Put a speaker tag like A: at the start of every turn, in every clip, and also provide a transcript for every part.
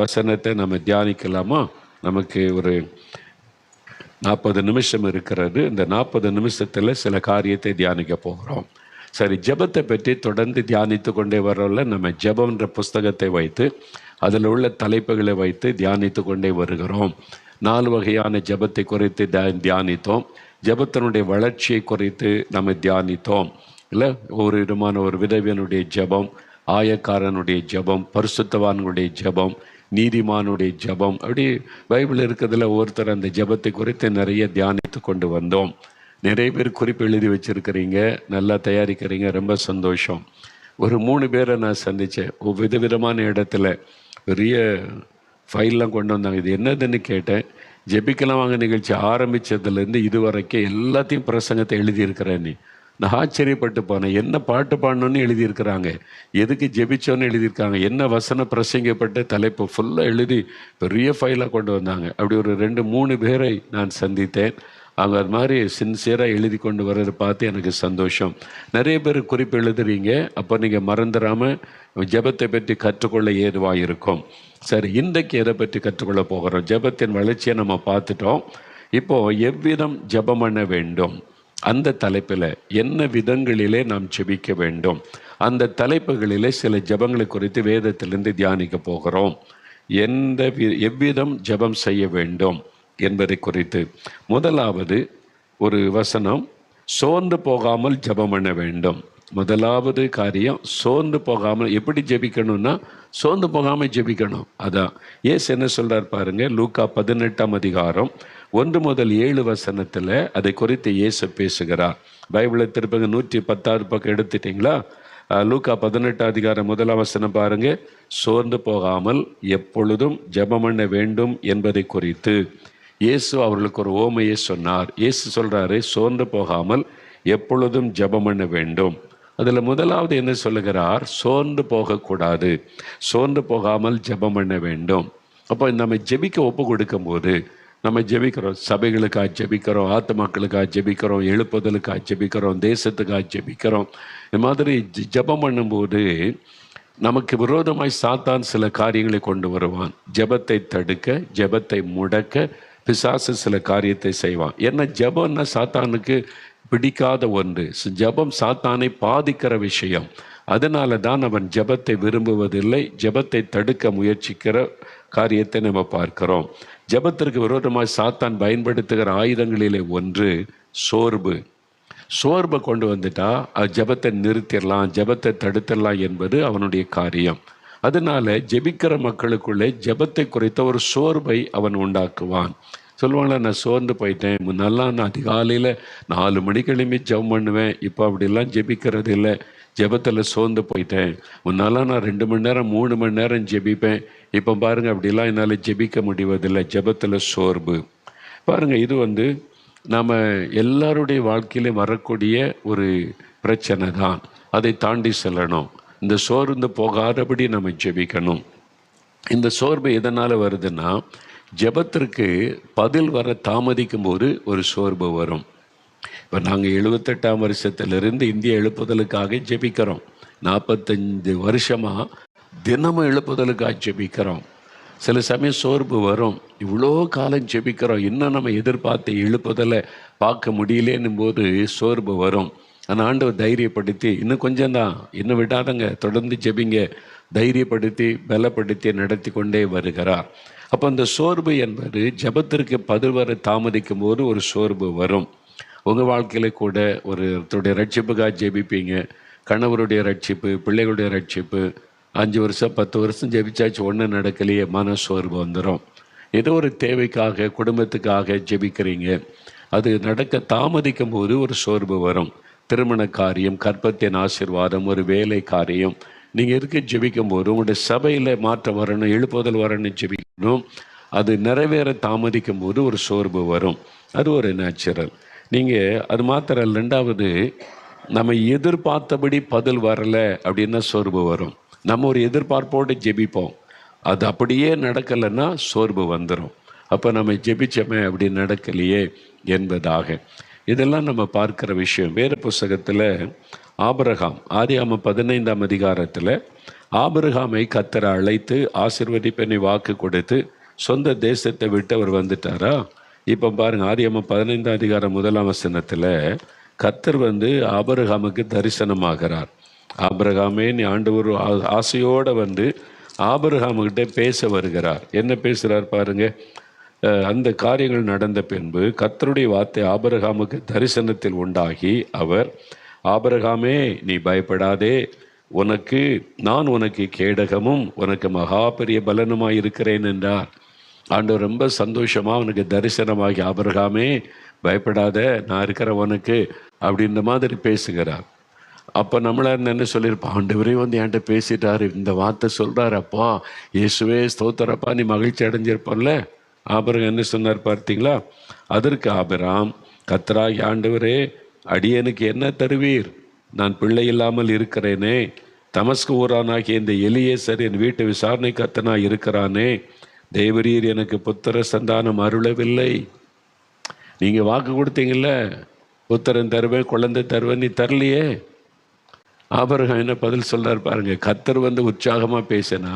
A: வசனத்தை நம்ம தியானிக்கலாமா? நமக்கு ஒரு 40 நிமிஷம் இருக்கிறது. இந்த 40 நிமிஷத்தில் சில காரியத்தை தியானிக்க போகிறோம். சரி, ஜெபத்தை பற்றி தொடர்ந்து தியானித்து கொண்டே வரோம்ல. நம்ம ஜெபம்ன்ற புஸ்தகத்தை வைத்து அதில் உள்ள தலைப்புகளை வைத்து தியானித்து கொண்டே வருகிறோம். 4 வகையான ஜெபத்தை குறித்து தியானித்தோம். ஜெபத்தினுடைய வளர்ச்சியை குறித்து நம்ம தியானித்தோம் இல்லை. ஒரு விதமான ஒரு விதவியனுடைய ஜெபம், ஆயக்காரனுடைய ஜெபம், பரிசுத்தவான்களுடைய ஜெபம், நீதிமானுடைய ஜெபம், அப்படி பைபிள் இருக்கிறதுல ஒருத்தர் அந்த ஜெபத்தை குறித்து நிறைய தியானித்து கொண்டு வந்தோம். நிறைய பேர் குறிப்பு எழுதி வச்சுருக்கிறீங்க, நல்லா தயாரிக்கிறீங்க, ரொம்ப சந்தோஷம். ஒரு 3 பேரை நான் சந்தித்தேன். விதவிதமான இடத்துல பெரிய ஃபைல்லாம் கொண்டு வந்தாங்க. இது என்னதுன்னு கேட்டேன். ஜெபிக்கலாம் வாங்க நிகழ்ச்சி ஆரம்பித்ததுலேருந்து இது வரைக்கும் எல்லாத்தையும் பிரசங்கத்தை எழுதியிருக்கிறேன். நான் ஆச்சரியப்பட்டு போனேன். என்ன பாட்டு பாடணுன்னு எழுதியிருக்கிறாங்க, எதுக்கு ஜெபிச்சோன்னு எழுதியிருக்காங்க, என்ன வசனம் பிரசங்கப்பட்ட தலைப்பு ஃபுல்லாக எழுதி பெரிய ஃபைலாக கொண்டு வந்தாங்க. அப்படி ஒரு 2-3 பேரை நான் சந்தித்தேன். அவங்க அது மாதிரி சின்சியராக எழுதி கொண்டு வர்றதை பார்த்து எனக்கு சந்தோஷம். நிறைய பேர் குறிப்பு எழுதுறீங்க. அப்போ நீங்கள் மறந்துடாமல் ஜெபத்தை பற்றி கற்றுக்கொள்ள ஏதுவாக இருக்கும். சரி, இன்றைக்கு எதை பற்றி கற்றுக்கொள்ள போகிறோம்? ஜெபத்தின் வளர்ச்சியை நம்ம பார்த்துட்டோம். இப்போது எவ்விதம் ஜெபம் பண்ண வேண்டும், அந்த தலைப்பில் என்ன விதங்களிலே நாம் ஜெபிக்க வேண்டும், அந்த தலைப்புகளிலே சில ஜெபங்களை குறித்து வேதத்திலிருந்து தியானிக்க போகிறோம். எவ்விதம் ஜெபம் செய்ய வேண்டும் என்பதை குறித்து. முதலாவது ஒரு வசனம், சோர்ந்து போகாமல் ஜெபம் பண்ண வேண்டும். முதலாவது காரியம், சோர்ந்து போகாமல். எப்படி ஜெபிக்கணும்னா சோர்ந்து போகாமல் ஜெபிக்கணும். அதான் இயேசு என்ன சொல்கிறார் பாருங்க. லூக்கா 18ஆம் அதிகாரம் 1 முதல் 7 வசனத்தில் அதை குறித்து இயேசு பேசுகிறார். பைபிளை திருப்பங்க 110 பக்கம் எடுத்துட்டிங்களா? லூக்கா 18ஆம் அதிகாரம் 1ஆம் வசனம் பாருங்க. சோர்ந்து போகாமல் எப்பொழுதும் ஜெபம் பண்ண வேண்டும் என்பதை குறித்து இயேசு அவர்களுக்கு ஒரு ஓமையை சொன்னார். இயேசு சொல்கிறாரு, சோர்ந்து போகாமல் எப்பொழுதும் ஜெபம் பண்ண வேண்டும். அதில் முதலாவது என்ன சொல்லுகிறார்? சோர்ந்து போகக்கூடாது, சோர்ந்து போகாமல் ஜெபம் பண்ண வேண்டும். அப்போ நம்ம ஜெபிக்க ஒப்பு கொடுக்கும்போது நம்ம ஜெபிக்கிறோம், சபைகளுக்காக ஜெபிக்கிறோம், ஆத்மாக்களுக்காக ஜெபிக்கிறோம், எழுப்புதலுக்காக ஜெபிக்கிறோம், தேசத்துக்காக ஜெபிக்கிறோம். இந்த மாதிரி ஜெபம் பண்ணும்போது நமக்கு விரோதமாய் சாத்தான் சில காரியங்களை கொண்டு வருவான். ஜெபத்தை தடுக்க, ஜெபத்தை முடக்க பிசாசு சில காரியத்தை செய்வான். ஏன்னா ஜெபம்னா சாத்தானுக்கு பிடிக்காத ஒன்று. ஜெபம் சாத்தானை பாதிக்கிற விஷயம். அதனால தான் அவன் ஜெபத்தை விரும்புவதில்லை, ஜெபத்தை தடுக்க முயற்சிக்கிற காரியத்தை நம்ம பார்க்கிறோம். ஜெபத்திற்கு விரோதமாக சாத்தான் பயன்படுத்துகிற ஆயுதங்களிலே ஒன்று சோர்வு. சோர்வை கொண்டு வந்துட்டா ஜெபத்தை நிறுத்திடலாம், ஜெபத்தை தடுத்திடலாம் என்பது அவனுடைய காரியம். அதனால ஜெபிக்கிற மக்களுக்குள்ளே ஜெபத்தை குறித்த ஒரு சோர்வை அவன் உண்டாக்குவான். சொல்லுவாங்களா, நான் சோர்ந்து போயிட்டேன், முன்னெல்லாம் நான் அதிகாலையில் 4 மணிக்கு எழும்பி ஜெபம் பண்ணுவேன், இப்போ அப்படிலாம் ஜெபிக்கிறது இல்லை, ஜெபத்தில் சோர்ந்து போயிட்டேன். முன்னெல்லாம் நான் 2 மணி நேரம் 3 மணி நேரம் ஜெபிப்பேன், இப்போ பாருங்கள் அப்படிலாம் என்னால் ஜெபிக்க முடிவதில்லை, ஜெபத்தில் சோர்வு. பாருங்கள், இது நாம் எல்லாருடைய வாழ்க்கையிலும் வரக்கூடிய ஒரு பிரச்சனை தான். அதை தாண்டி செல்லணும். இந்த சோர்ந்து போகாதபடி நம்ம ஜெபிக்கணும். இந்த சோர்வு எதனால் வருதுன்னா, ஜெபத்திற்கு பதில் வர தாமதிக்கும் போது ஒரு சோர்வு வரும். இப்போ நாங்கள் 78ஆம் வருஷத்திலிருந்து இந்திய எழுப்புதலுக்காக ஜெபிக்கிறோம். 45 வருஷமாக தினமும் எழுப்புதலுக்காக ஜெபிக்கிறோம். சில சமயம் சோர்வு வரும். இவ்வளோ காலம் ஜெபிக்கிறோம், இன்னும் நம்ம எதிர்பார்த்த எழுப்புதலை பார்க்க முடியலேன்னும் போது சோர்வு வரும். ஆனால் ஆண்டவர் தைரியப்படுத்தி, இன்னும் கொஞ்சம்தான், இன்னும் விடாதங்க, தொடர்ந்து ஜெபிங்க, தைரியப்படுத்தி பலப்படுத்தி நடத்தி கொண்டே வருகிறார். அப்போ அந்த சோர்வு என்பது ஜெபத்திற்கு பதில் வர தாமதிக்கும் போது ஒரு சோர்வு வரும். உங்கள் வாழ்க்கையில் கூட ஒருத்தருடைய ரட்சிப்புக்காக ஜெபிப்பீங்க, கணவருடைய ரட்சிப்பு, பிள்ளைகளுடைய ரட்சிப்பு, 5 வருஷம் 10 வருஷம் ஜெபிச்சாச்சு, ஒன்றும் நடக்கலையே, மன சோர்வு வந்துடும். ஏதோ ஒரு தேவைக்காக குடும்பத்துக்காக ஜெபிக்கிறீங்க, அது நடக்க தாமதிக்கும் போது ஒரு சோர்வு வரும். திருமண காரியம், கற்பத்தின் ஆசீர்வாதம், ஒரு வேலை காரியம், நீங்கள் இருக்க ஜெபிக்கும் போது உங்களுடைய சபையில் மாற்றம் வரணும், எழுப்புதல் வரணும், ஜெபிக்கணும், அது நிறைவேற தாமதிக்கும் போது ஒரு சோர்வு வரும். அது ஒரு நேச்சுரல். நீங்கள் அது மாத்திரம். 2வது, நம்ம எதிர்பார்த்தபடி பதில் வரலை அப்படின்னா சோர்வு வரும். நம்ம ஒரு எதிர்பார்ப்போடு ஜெபிப்போம், அது அப்படியே நடக்கலைன்னா சோர்வு வந்துடும். அப்போ நம்ம ஜெபிச்சோமே அப்படி நடக்கலையே என்பதாக. இதெல்லாம் நம்ம பார்க்குற விஷயம். வேறு புஸ்தகத்தில் ஆபிரகாம், ஆதியாகமம் 15ஆம் அதிகாரத்தில் ஆபிரகாமை கர்த்தர் அழைத்து ஆசீர்வதிப்பெண்ணை வாக்கு கொடுத்து சொந்த தேசத்தை விட்டு அவர் வந்துட்டாரா? இப்போ பாருங்க, ஆதியாகமம் 15 அதிகாரம் 1 வசனத்தில் கர்த்தர் ஆபிரகாமுக்கு தரிசனமாகிறார். ஆபிரகாமே, நீ ஆண்டவர் ஆசையோடு ஆபிரகாமுக்கிட்ட பேச வருகிறார். என்ன பேசுகிறார் பாருங்க. அந்த காரியங்கள் நடந்த பின்பு கர்த்தருடைய வார்த்தை ஆபிரகாமுக்கு தரிசனத்தில் உண்டாகி அவர், ஆபிரகாமே நீ பயப்படாதே, நான் உனக்கு கேடகமும் உனக்கு மகா பெரிய பலனுமாய் இருக்கிறேன் என்றார். ஆண்டவர் ரொம்ப சந்தோஷமாக அவனுக்கு தரிசனமாகி, ஆபிரகாமே பயப்படாத, நான் இருக்கிற உனக்கு அப்படின்ற மாதிரி பேசுகிறார். அப்போ நம்மளா என்ன சொல்லியிருப்போம், ஆண்டவரே என்கிட்ட பேசிட்டாரு, இந்த வார்த்தை சொல்கிறார், அப்பா இயேசுவே ஸ்தோத்திரப்பா, நீ மகிழ்ச்சி அடைஞ்சிருப்போம்ல. ஆபிரகாம் என்ன சொன்னார் பார்த்தீங்களா? அதற்கு ஆபிரகாம், கர்த்தராகிய ஆண்டவரே, அடியனுக்கு என்ன தருவீர்? நான் பிள்ளை இல்லாமல் இருக்கிறேனே. தமஸ்கு ஊரானாகிய இந்த எலியேசர் என் வீட்டு விசாரணை கர்த்தனாய் இருக்கிறானே. தேவரீர் எனக்கு புத்திர சந்தானம் அருளவில்லை. நீங்கள் வாக்கு கொடுத்தீங்கல்ல, புத்திரன் தருவேன், குழந்தை தருவேன், நீ தரலையே. ஆபிரகாம் என்ன பதில் சொல்றார் பாருங்க. கர்த்தர் உற்சாகமாக பேசினா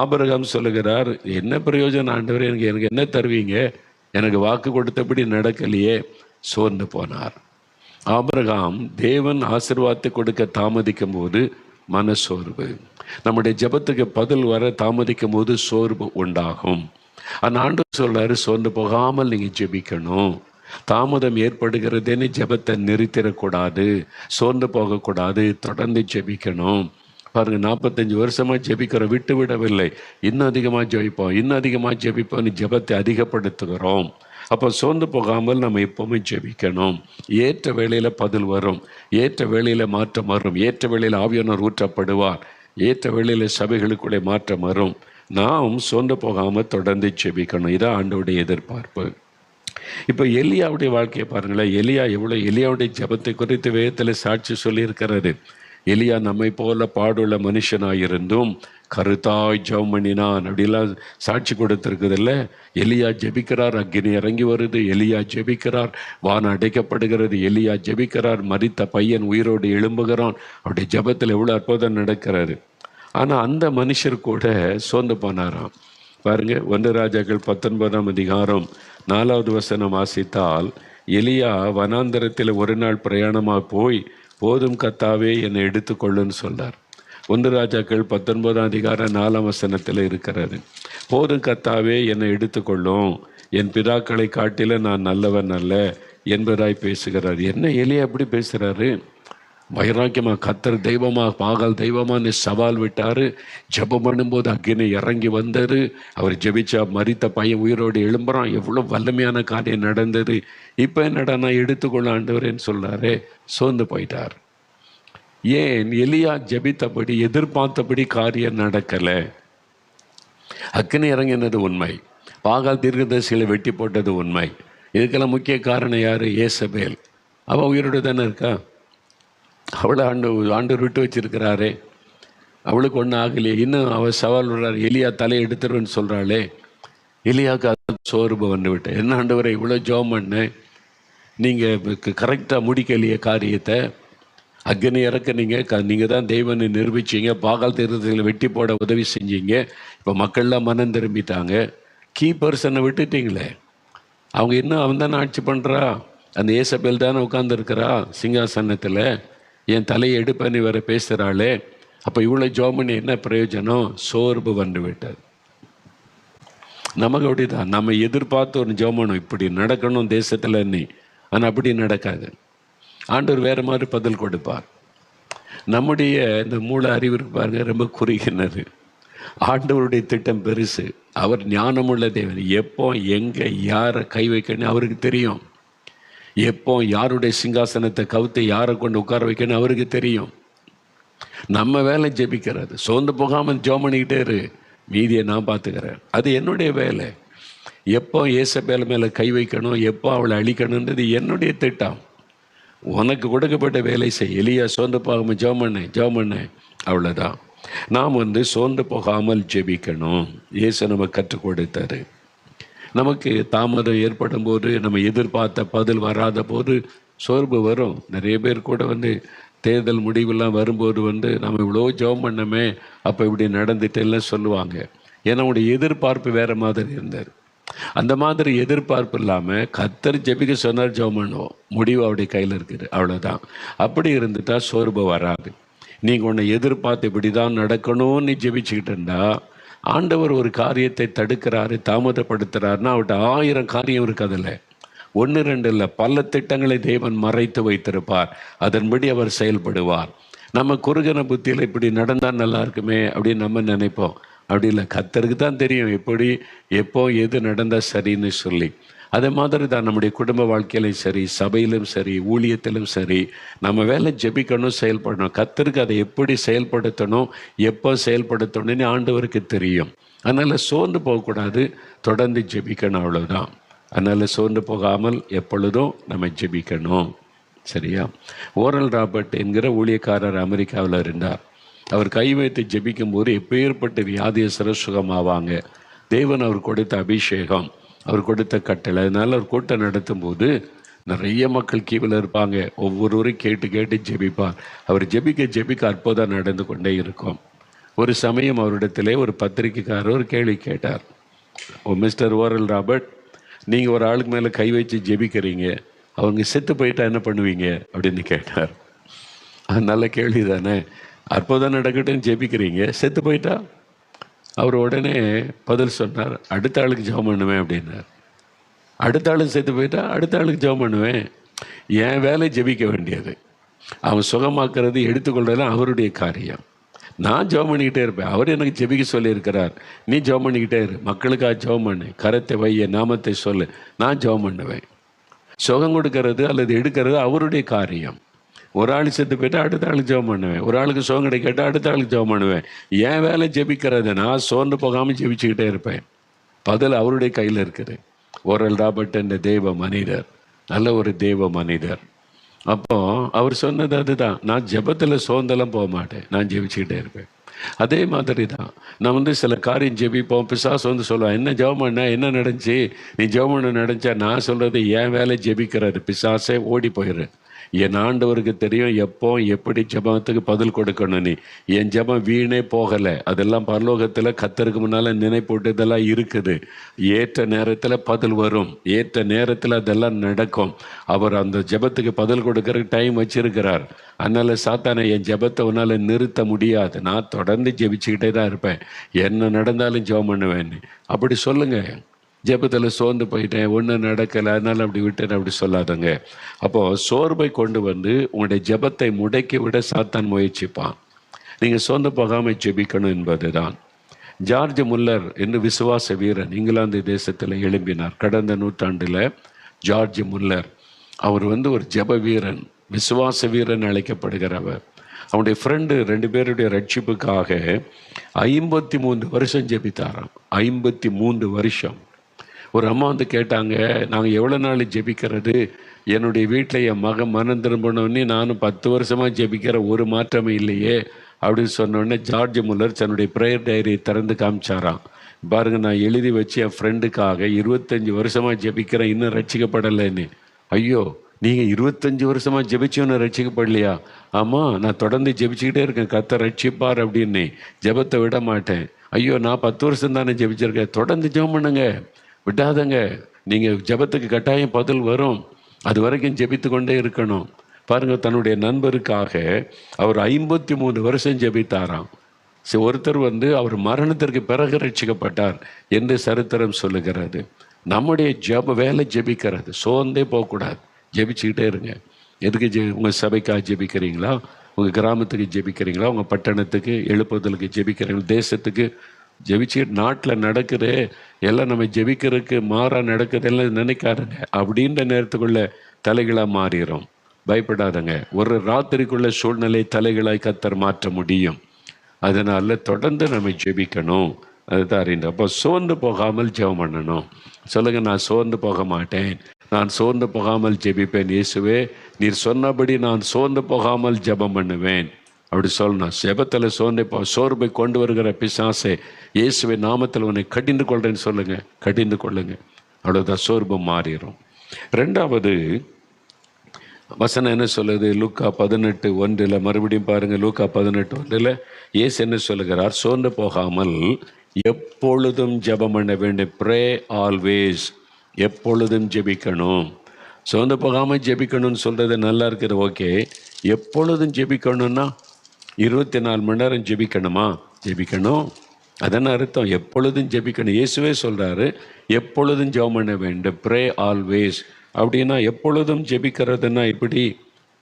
A: ஆபிரகாம் சொல்லுகிறார், என்ன பிரயோஜனம் ஆண்டவரே, எனக்கு என்ன தருவீங்க? எனக்கு வாக்கு கொடுத்தபடி நடக்கலையே. சோர்ந்து போனார். ஆபிரகாம் தேவன் ஆசீர்வாதத்தை கொடுக்க தாமதிக்கும் போது மனசோர்வு, நம்முடைய ஜெபத்துக்கு பதில் வர தாமதிக்கும் போது சோர்வு உண்டாகும். அந்த ஆண்டவர் சொல்றாரு, சோர்ந்து போகாமல் நீங்கள் ஜெபிக்கணும். தாமதம் ஏற்படுகிறதுன்னு ஜெபத்தை நிறுத்திடக்கூடாது, சோர்ந்து போகக்கூடாது, தொடர்ந்து ஜெபிக்கணும். பாருங்க, 45 வருஷமாக ஜெபிக்கிறோம், விட்டு விடவில்லை. இன்னும் அதிகமாக ஜெபிப்போம், இன்னும் அதிகமாக ஜெபிப்போம்னு ஜெபத்தை அதிகப்படுத்துகிறோம். அப்போ சோர்ந்து போகாமல் நம்ம எப்பவுமே ஜெபிக்கணும். ஏற்ற வேளையில் பதில் வரும், ஏற்ற வேளையில் மாற்றம் வரும், ஏற்ற வேளையில் ஆவியானவர் ஊற்றப்படுவார், ஏற்ற வேளையில் சபைகளுக்குள்ளே மாற்றம் வரும். நாம் சோர்ந்து போகாமல் தொடர்ந்து ஜெபிக்கணும். இதான் ஆண்டவருடைய எதிர்பார்ப்பு. இப்போ எலியாவுடைய வாழ்க்கையை பாருங்களேன். எலியாவுடைய ஜெபத்தை குறித்து வேதத்தில் சாட்சி சொல்லியிருக்கிறது. எலியா நம்மை போல பாடுள்ள மனுஷனாயிருந்தும் கருத்தாய் ஜெபம் பண்ணினான் அப்படிலாம் சாட்சி கொடுத்துருக்குதில்ல. எலியா ஜெபிக்கிறார், அக்கினி இறங்கி வருது. எலியா ஜெபிக்கிறார், வானம் அடைக்கப்படுகிறது. எலியா ஜெபிக்கிறார், மரித்த பையன் உயிரோடு எழும்புகிறான். அவருடைய ஜெபத்தில் எவ்வளோ அற்புதம் நடக்கிறாரு. ஆனால் அந்த மனுஷர் கூட சோர்ந்து போனாராம். பாருங்க, 1 ராஜாக்கள் 19 அதிகாரம் 4வது வசனம் வாசித்தால், எலியா வனாந்தரத்தில் ஒரு நாள் பிரயாணமாக போய், போதும் கர்த்தாவே என்னை எடுத்துக்கொள்ளுன்னு சொல்றார். 1 ராஜாக்கள் 19 அதிகாரம் 4 வசனத்தில் இருக்கிறது. போதும் கர்த்தாவே என்னை எடுத்துக்கொள்ளும், என் பிதாக்களை காட்டில நான் நல்லவன் அல்ல என்பதாய் பேசுகிறார். என்ன எலியா எப்படி பேசுகிறாரு? வைராக்கியமாக கர்த்தர் தெய்வமா, பாகால் தெய்வமானு சவால் விட்டார். ஜெபம் பண்ணும்போது அக்கினி இறங்கி வந்தது. அவர் ஜெபிச்சா மரித்த பையன் உயிரோடு எழும்புறான். எவ்வளோ வல்லமையான காரியம் நடந்தது. இப்போ என்னடா நான் எடுத்துக்கொள்ள ஆண்டவரேன்னு சொல்கிறாரே. சோர்ந்து போயிட்டார். ஏன்? எலியா ஜெபித்தபடி, எதிர்பார்த்தபடி காரியம் நடக்கலை. அக்கினி இறங்கினது உண்மை, பாகால் தீர்க்கதரிசிகளை வெட்டி போட்டது உண்மை. இதுக்கெல்லாம் முக்கிய காரணம் யார்? ஏசபேல். அவள் உயிரோடு தானே இருக்கா? அவளை ஆண்டவர் விட்டு வச்சிருக்கிறாரே, அவளுக்கு ஒன்றும் ஆகலையே. இன்னும் அவள் சவால் விடுறார், எலியா தலையை எடுத்துருன்னு சொல்கிறாளே. எலியாவுக்கு அது சோர்வு வந்துவிட்டேன். என்ன ஆண்டவரை இவ்வளோ ஜெபம் பண்ணேன், நீங்கள் கரெக்டாக முடிக்கலையே காரியத்தை. அக்னி இறக்குனீங்க, நீங்கள் தான் தெய்வனை நிரூபிச்சிங்க, பாகால் தீர்க்கதரிசிகளை வெட்டி போட உதவி செஞ்சீங்க. இப்போ மக்கள்லாம் மனம் திரும்பிட்டாங்க. கீ பர்சனை விட்டுட்டீங்களே. அவங்க இன்னும் அவன் தானே ஆட்சி பண்ணுறா, அந்த ஏசபேல் தானே உட்காந்துருக்கிறா சிங்காசனத்தில். என் தலையை எடுப்பேன்னு வேற பேசுகிறாளே. அப்போ இவ்வளோ ஜோமனி என்ன பிரயோஜனம்? சோர்வு வந்து விட்டது. நமக்கு அப்படிதான். நம்ம எதிர்பார்த்து ஒரு ஜோமனம் இப்படி நடக்கணும் தேசத்தில் நீ, ஆனால் அப்படி நடக்காது. ஆண்டவர் வேறு மாதிரி பதில் கொடுப்பார். நம்முடைய இந்த மூளை அறிவு பாருங்க, ரொம்ப குறுகினது. ஆண்டவருடைய திட்டம் பெருசு. அவர் ஞானமுள்ள தேவன். எப்போ எங்கே யாரை கை வைக்கணும் அவருக்கு தெரியும். எப்போ யாருடைய சிங்காசனத்தை கவுத்து யாரை கொண்டு உட்கார வைக்கணும் அவருக்கு தெரியும். நம்ம வேலை ஜெபிக்கிறது. சோர்ந்து போகாமல் ஜெபம் பண்ணிக்கிட்டே இரு, மீதியை நான் பார்த்துக்கிறேன். அது என்னுடைய வேலை. எப்போ ஏசபேல் மேலே கை வைக்கணும், எப்போ அவளை அழிக்கணுன்றது என்னுடைய திட்டம். உனக்கு கொடுக்கப்பட்ட வேலை செய். எலியா சோர்ந்து போகாமல் ஜெபம் பண்ண அவ்வளோதான். நாம் சோர்ந்து போகாமல் ஜெபிக்கணும். இயேசு நமக்கு கற்றுக் கொடுத்தாரு. நமக்கு தாமதம் ஏற்படும் போது, நம்ம எதிர்பார்த்த பதில் வராத போது சோர்வு வரும். நிறைய பேர் கூட தேர்தல் முடிவெல்லாம் வரும்போது நம்ம இவ்வளோ ஜெபம் பண்ணமே, அப்போ இப்படி நடந்துட்டு எல்லாம் சொல்லுவாங்க. ஏன்னா அவனுடைய எதிர்பார்ப்பு வேறு மாதிரி இருந்தார். அந்த மாதிரி எதிர்பார்ப்பு இல்லாமல் கர்த்தர் ஜெபிக்க சொன்னார், ஜெபம் பண்ணுவோம். முடிவு அவருடைய கையில் இருக்குது, அவ்வளோதான். அப்படி இருந்துட்டால் சோர்வு வராது. நீங்கள் உன்னை எதிர்பார்த்து இப்படி தான் நடக்கணும்னு நீ ஜெபிச்சுக்கிட்டு இருந்தா, ஆண்டவர் ஒரு காரியத்தை தடுக்கிறாரு, தாமதப்படுத்துகிறாருன்னா அவர்கிட்ட 1000 காரியம் இருக்குது. 1 2 இல்லை, பல திட்டங்களை தேவன் மறைத்து வைத்திருப்பார். அதன்படி அவர் செயல்படுவார். நம்ம குறுகின புத்தியில் இப்படி நடந்தால் நல்லா இருக்குமே அப்படின்னு நம்ம நினைப்போம். அப்படி இல்லை, கர்த்தருக்கு தான் தெரியும் எப்படி எப்போ எது நடந்தால் சரின்னு சொல்லி. அதே மாதிரி தான் நம்முடைய குடும்ப வாழ்க்கையிலும் சரி, சபையிலும் சரி, ஊழியத்திலும் சரி, நம்ம வேலை ஜெபிக்கணும், செயல்படணும். கர்த்தருக்கு அதை எப்படி செயல்படுத்தணும், எப்போ செயல்படுத்தணும்னு ஆண்டவருக்கு தெரியும். அதனால் சோர்ந்து போகக்கூடாது, தொடர்ந்து ஜெபிக்கணும், அவ்வளோதான். அதனால் சோர்ந்து போகாமல் எப்பொழுதும் நம்ம ஜெபிக்கணும். சரியா? ஓரல் ராபர்ட் என்கிற ஊழியக்காரர் அமெரிக்காவில் இருந்தார். அவர் கை வைத்து ஜெபிக்கும் போது எப்பேற்பட்ட வியாதியஸ்தர சுகமாவாங்க. தேவன் அவர் கொடுத்த அபிஷேகம், அவர் கொடுத்த கட்டளை. அதனால் அவர் கூட்டம் நடத்தும் போது நிறைய மக்கள் கீவில் இருப்பாங்க. ஒவ்வொருவரும் கேட்டு கேட்டு ஜெபிப்பார். அவர் ஜெபிக்க அற்புதம் நடந்து கொண்டே இருக்கும். ஒரு சமயம் அவரிடத்திலே ஒரு பத்திரிக்கைக்காரர் ஒரு கேள்வி கேட்டார். மிஸ்டர் ஓரல் ராபர்ட், நீங்கள் ஒரு ஆளுக்கு மேலே கை வச்சு ஜெபிக்கிறீங்க, அவங்க செத்து போயிட்டா என்ன பண்ணுவீங்க அப்படின்னு கேட்டார். அது நல்ல கேள்வி தானே. அற்புதம் நடக்கட்டுன்னு ஜெபிக்கிறீங்க, செத்து போயிட்டா? அவர் உடனே பதில் சொன்னார், அடுத்த ஆளுக்கு ஜெபம் பண்ணுவேன் அப்படின்னார். அடுத்த ஆளுக்கு செத்து போயிட்டா அடுத்த ஆளுக்கு ஜெபம் பண்ணுவேன். என் வேலை ஜெபிக்க வேண்டியது, அவன் சுகமாக்குறது எடுத்துக்கொள்றதுலாம் அவருடைய காரியம். நான் ஜெபம் பண்ணிக்கிட்டே இருப்பேன். அவர் எனக்கு ஜெபிக்க சொல்லியிருக்கிறார், நீ ஜெபம் பண்ணிக்கிட்டே இரு, மக்களுக்காக ஜெபம் பண்ணு, கரத்தை வைய, நாமத்தை சொல்லு, நான் ஜெபம் பண்ணுவேன். சுகம் கொடுக்கறது அல்லது எடுக்கிறது அவருடைய காரியம். ஒரு ஆள் செத்து போயிட்டு அடுத்த ஆளுக்கு ஜெபம் பண்ணுவேன். ஒரு ஆளுக்கு சுகம் கிடைக்கட்ட அடுத்த ஆளுக்கு ஜெபம் பண்ணுவேன். என் வேலை ஜெபிக்கிறது, நான் சோர்ந்து போகாமல் ஜெபிச்சுக்கிட்டே இருப்பேன். பதில் அவருடைய கையில் இருக்குது. ஓரல் ராபர்ட் என்ற தேவ மனிதர், நல்ல ஒரு தேவ மனிதர். அப்போ அவர் சொன்னது அதுதான், நான் ஜெபத்தில் சோர்ந்தெல்லாம் போக மாட்டேன், நான் ஜெபிச்சுக்கிட்டே இருப்பேன். அதே மாதிரி தான் நான் சில காரியம் ஜெபிப்போம். பிசாசு சொல்லுவேன், என்ன ஜெபம் பண்ண, என்ன நடந்துச்சு, நீ ஜெபம் பண்ண நடந்துச்சா? நான் சொல்கிறது என் வேலை ஜெபிக்கிறது. பிசாசே ஓடி போயிரு. என் ஆண்டவருக்கு தெரியும் எப்போ எப்படி ஜெபத்துக்கு பதில் கொடுக்கணும்னு. என் ஜெபம் வீணே போகலை. அதெல்லாம் பரலோகத்தில் கர்த்தருக்கு முன்னால் நினைப்போட்டு இதெல்லாம் இருக்குது. ஏற்ற நேரத்தில் பதில் வரும், ஏற்ற நேரத்தில் அதெல்லாம் நடக்கும். அவர் அந்த ஜெபத்துக்கு பதில் கொடுக்கறதுக்கு டைம் வச்சிருக்கிறார். அதனால் சாத்தானை என் ஜெபத்தை உன்னால் நிறுத்த முடியாது. நான் தொடர்ந்து ஜெபிச்சுக்கிட்டே தான் இருப்பேன், என்ன நடந்தாலும் ஜெபம் பண்ணுவேன்னு. அப்படி சொல்லுங்கள். ஜெபத்தில் சோர்ந்து போயிட்டேன், ஒன்றும் நடக்கலை, அதனால் அப்படி விட்டேன் அப்படி சொல்லாதங்க. அப்போது சோர்வை கொண்டு வந்து உங்களுடைய ஜெபத்தை முடக்கி விட சாத்தான் முயற்சிப்பான். நீங்கள் சோர்ந்து போகாமல் ஜெபிக்கணும் என்பது தான். ஜார்ஜ் முல்லர் என்று விசுவாச வீரன் இங்கிலாந்து தேசத்தில் எழும்பினார். கடந்த நூற்றாண்டில் ஜார்ஜ் முல்லர் அவர் ஒரு ஜெப வீரன், விசுவாச வீரன் அழைக்கப்படுகிறவர். அவனுடைய ஃப்ரெண்டு 2 பேருடைய ரட்சிப்புக்காக 53 வருஷம் ஜெபித்தாராம். 53 வருஷம். ஒரு அம்மா கேட்டாங்க, நாங்கள் எவ்வளோ நாள் ஜெபிக்கிறது, என்னுடைய வீட்டில் என் மகன் மனம் திரும்பினோடனே நானும் 10 வருஷமாக ஜெபிக்கிற, ஒரு மாற்றமே இல்லையே அப்படின்னு சொன்னோடனே ஜார்ஜ் முல்லர் தன்னுடைய ப்ரேயர் டைரியை திறந்து காமிச்சாராம். பாருங்கள், நான் எழுதி வச்சு என் ஃப்ரெண்டுக்காக 25 வருஷமாக ஜெபிக்கிறேன், இன்னும் ரட்சிக்கப்படலைன்னு. ஐயோ, நீங்கள் 25 வருஷமாக ஜெபிச்சு இன்னும் ரட்சிக்கப்படலையா? ஆமாம், நான் தொடர்ந்து ஜெபிச்சுக்கிட்டே இருக்கேன், கர்த்தர் ரட்சிப்பார் அப்படின்னு, ஜெபத்தை விட மாட்டேன். ஐயோ, நான் 10 வருஷம் தானே ஜெபிச்சிருக்கேன். தொடர்ந்து ஜெபம் பண்ணுங்க, விடாதங்க. நீங்கள் ஜெபத்துக்கு கட்டாயம் பதில் வரும், அது வரைக்கும் ஜெபித்து கொண்டே இருக்கணும். பாருங்கள், தன்னுடைய நண்பருக்காக அவர் 53 வருஷம் ஜெபித்தாராம். ஒருத்தர் அவர் மரணத்திற்கு பிறகு ரட்சிக்கப்பட்டார் என்று சரித்திரம் சொல்லுகிறது. நம்முடைய வேலை ஜெபிக்கிறது, சோர்ந்தே போகக்கூடாது, ஜெபிச்சுக்கிட்டே இருங்க. எதுக்கு உங்கள் சபைக்காக ஜெபிக்கிறீங்களா, உங்கள் கிராமத்துக்கு ஜெபிக்கிறீங்களா, உங்கள் பட்டணத்துக்கு எழுப்புதலுக்கு ஜெபிக்கிறீங்களா, தேசத்துக்கு ஜெபிச்சு, நாட்டில் நடக்குது எல்லாம் நம்ம ஜெபிக்கிறதுக்கு மாறாக நடக்குதெல்லாம் நினைக்காதுங்க. அப்படின்ற நேரத்துக்குள்ள தலைகளாக மாறிடும். பயப்படாதங்க. ஒரு ராத்திரிக்குள்ள சூழ்நிலை தலைகளாய் கர்த்தர் மாற்ற முடியும். அதனால் தொடர்ந்து நம்ம ஜெபிக்கணும். அதுதான் அறிந்து. அப்போ சோர்ந்து போகாமல் ஜெபம் பண்ணணும். சொல்லுங்கள், நான் சோர்ந்து போக மாட்டேன், நான் சோர்ந்து போகாமல் ஜெபிப்பேன். இயேசுவே, நீர் சொன்னபடி நான் சோர்ந்து போகாமல் ஜெபம் பண்ணுவேன் அப்படி சொல்லணும். ஜெபத்தில் சோர்வை கொண்டு வருகிற பிசாசை இயேசுவை நாமத்தில் உன்னை கடிந்து கொள்றேன்னு சொல்லுங்கள், கடிந்து கொள்ளுங்க. அவ்வளோதான், சோர்வு மாறிடும். 2வது, வசனம் என்ன சொல்லுது? லூக்கா 18:1 மறுபடியும் பாருங்கள். லூக்கா 18:1 இயேசு என்ன சொல்லுகிறார்? சோர்ந்து போகாமல் எப்பொழுதும் ஜெபம் பண்ண வேண்டும். Pray always. எப்பொழுதும் ஜெபிக்கணும். சோர்ந்து போகாமல் ஜெபிக்கணும்னு சொல்கிறது நல்லா இருக்குது, ஓகே. எப்பொழுதும் ஜெபிக்கணும்னா 24 மணி நேரம் ஜெபிக்கணுமா? ஜெபிக்கணும். அதன் அர்த்தம் எப்பொழுதும் ஜெபிக்கணும். இயேசுவே சொல்கிறாரு, எப்பொழுதும் ஜெபம் பண்ண வேண்டும். Pray always. அப்படின்னா எப்பொழுதும் ஜெபிக்கிறதுனா இப்படி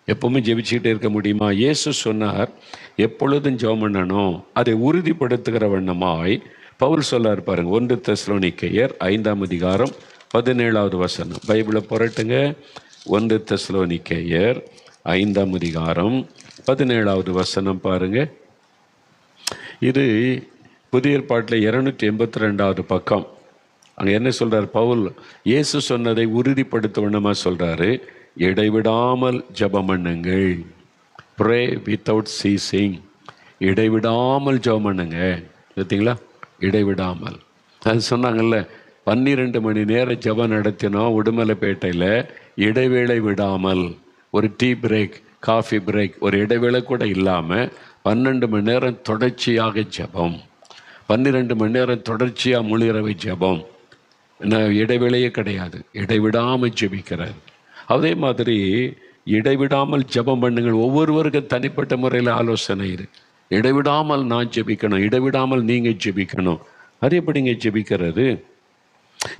A: எப்பவுமே ஜெபிச்சுக்கிட்டே இருக்க முடியுமா? இயேசு சொன்னார் எப்பொழுதும் ஜெபம் பண்ணணும். அதை உறுதிப்படுத்துகிற வண்ணமாய் பவுல் சொல்லார் பாருங்க. 1 தெசலோனிக்கேயர் 5:17 பைபிளை புரட்டுங்க. 1 தெசலோனிக்கேயர் 5:17 பாருங்க. இது புதிய ஏற்பாட்டில் 282 பக்கம். அங்கே என்ன சொல்கிறார் பவுல்? இயேசு சொன்னதை உறுதிப்படுத்த வண்ணமாக சொல்கிறாரு, இடைவிடாமல் ஜெபம் பண்ணுங்கள். Pray without ceasing. இடைவிடாமல் ஜெபம் பண்ணுங்க. பார்த்தீங்களா? இடைவிடாமல். அது சொன்னாங்கல்ல, 12 மணி நேரம் ஜெபம் நடத்தினோம் உடுமலைப்பேட்டையில், இடைவேளை விடாமல். ஒரு டீ பிரேக், காஃபி பிரேக், ஒரு இடைவேளை கூட இல்லாமல் 12 மணி நேரம் தொடர்ச்சியாக ஜெபம். 12 மணி நேரம் தொடர்ச்சியாக முழுகிறவை ஜெபம். இடைவேளையே கிடையாது. இடைவிடாமல் ஜெபிக்கிறார். அதே மாதிரி இடைவிடாமல் ஜெபம் பண்ணுங்கள். ஒவ்வொருவருக்கு தனிப்பட்ட முறையில் ஆலோசனை இருக்கு. இடைவிடாமல் நான் ஜெபிக்கணும், இடைவிடாமல் நீங்கள் ஜெபிக்கணும். அது எப்படிங்க ஜெபிக்கிறது?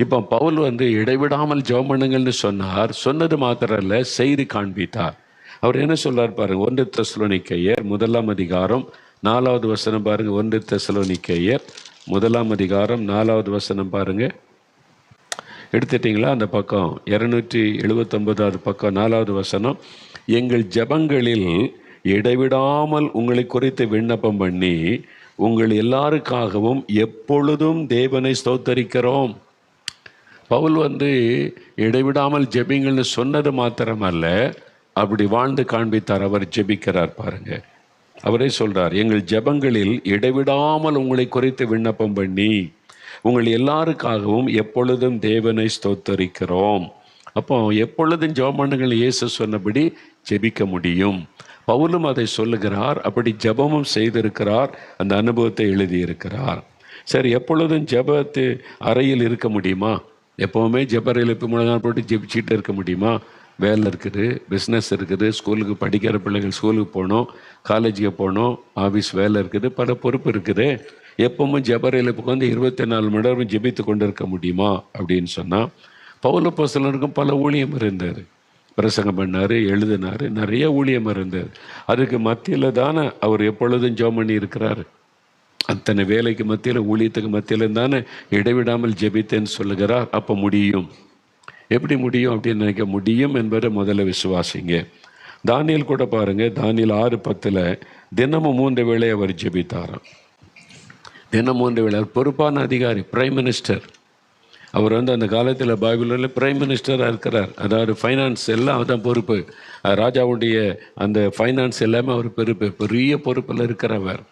A: இப்போ பவுல் இடைவிடாமல் ஜெபம் பண்ணுங்கள்னு சொன்னார். சொன்னது மாத்திரம் இல்லை, செய்து காண்பித்தார். அவர் என்ன சொல்றார் பாருங்க. 1 தெசலோனிக்கேயர் 1:4 பாருங்க. 1 தெசலோனிக்கேயர் 1:4 பாருங்க. எடுத்துட்டீங்களா? அந்த பக்கம் 279 பக்கம் 4 எங்கள் ஜெபங்களில் இடைவிடாமல் உங்களை குறித்து விண்ணப்பம் பண்ணி உங்கள் எல்லாருக்காகவும் எப்பொழுதும் தேவனை ஸ்தோத்தரிக்கிறோம். பவுல் இடைவிடாமல் ஜெபிங்கள்னு சொன்னது மாத்திரமல்ல, அப்படி வாழ்ந்து காண்பித்தார். அவர் ஜெபிக்கிறார் பாருங்க. அவரே சொல்றார், எங்கள் ஜெபங்களில் இடைவிடாமல் உங்களை குறித்து விண்ணப்பம் பண்ணி உங்கள் எல்லாருக்காகவும் எப்பொழுதும் தேவனை ஸ்தோத்தரிக்கிறோம். அப்போ எப்பொழுதும் ஜெபம் பண்ணுங்கள் இயேசு சொன்னபடி ஜெபிக்க முடியும். பவுலும் அதை சொல்லுகிறார். அப்படி ஜெபமும் செய்திருக்கிறார். அந்த அனுபவத்தை எழுதியிருக்கிறார். சரி, எப்பொழுதும் ஜெபத்து அறையில் இருக்க முடியுமா? எப்போவுமே ஜெபரையில் இப்போ முழங்கால் போட்டு ஜெபிச்சுட்டு இருக்க முடியுமா? வேலை இருக்குது, பிஸ்னஸ் இருக்குது, ஸ்கூலுக்கு படிக்கிற பிள்ளைகள் ஸ்கூலுக்கு போகணும், காலேஜுக்கு போகணும், ஆஃபீஸ் வேலை இருக்குது, பல பொறுப்பு இருக்குது. எப்பவும் ஜெபரையில் உட்காந்து 24 மணி நேரம் ஜெபித்து கொண்டு இருக்க முடியுமா அப்படின்னு சொன்னால், பவுல் அப்போஸ்தலனுக்கும் பல ஊழியம் இருந்தது. பிரசங்கம் பண்ணார், எழுதினார், நிறைய ஊழியம் இருந்தது. அதுக்கு மத்தியில் தானே அவர் எப்பொழுதும் ஜெபம் பண்ணி இருக்கிறார். அத்தனை வேலைக்கு மத்தியில், ஊழியத்துக்கு மத்தியில் தானே இடைவிடாமல் ஜெபித்தேன்னு சொல்லுகிறார். அப்போ முடியும். எப்படி முடியும் அப்படின்னு நினைக்க முடியும் என்பதை முதல்ல விசுவாசிங்க. தானியேல் கூட பாருங்க. தானியேல் 6:10 தினமும் 3 வேளை அவர் ஜெபித்தாராம். தினம் 3 வேளை. பொறுப்பான அதிகாரி, பிரைம் மினிஸ்டர். அவர் அந்த காலத்தில் பைபிளில் பிரைம் மினிஸ்டராக இருக்கிறார். அதாவது ஃபைனான்ஸ் எல்லாம் அதான் பொறுப்பு. ராஜாவுடைய அந்த ஃபைனான்ஸ் எல்லாமே அவர் பெரிய பொறுப்பில் இருக்கிறவர்.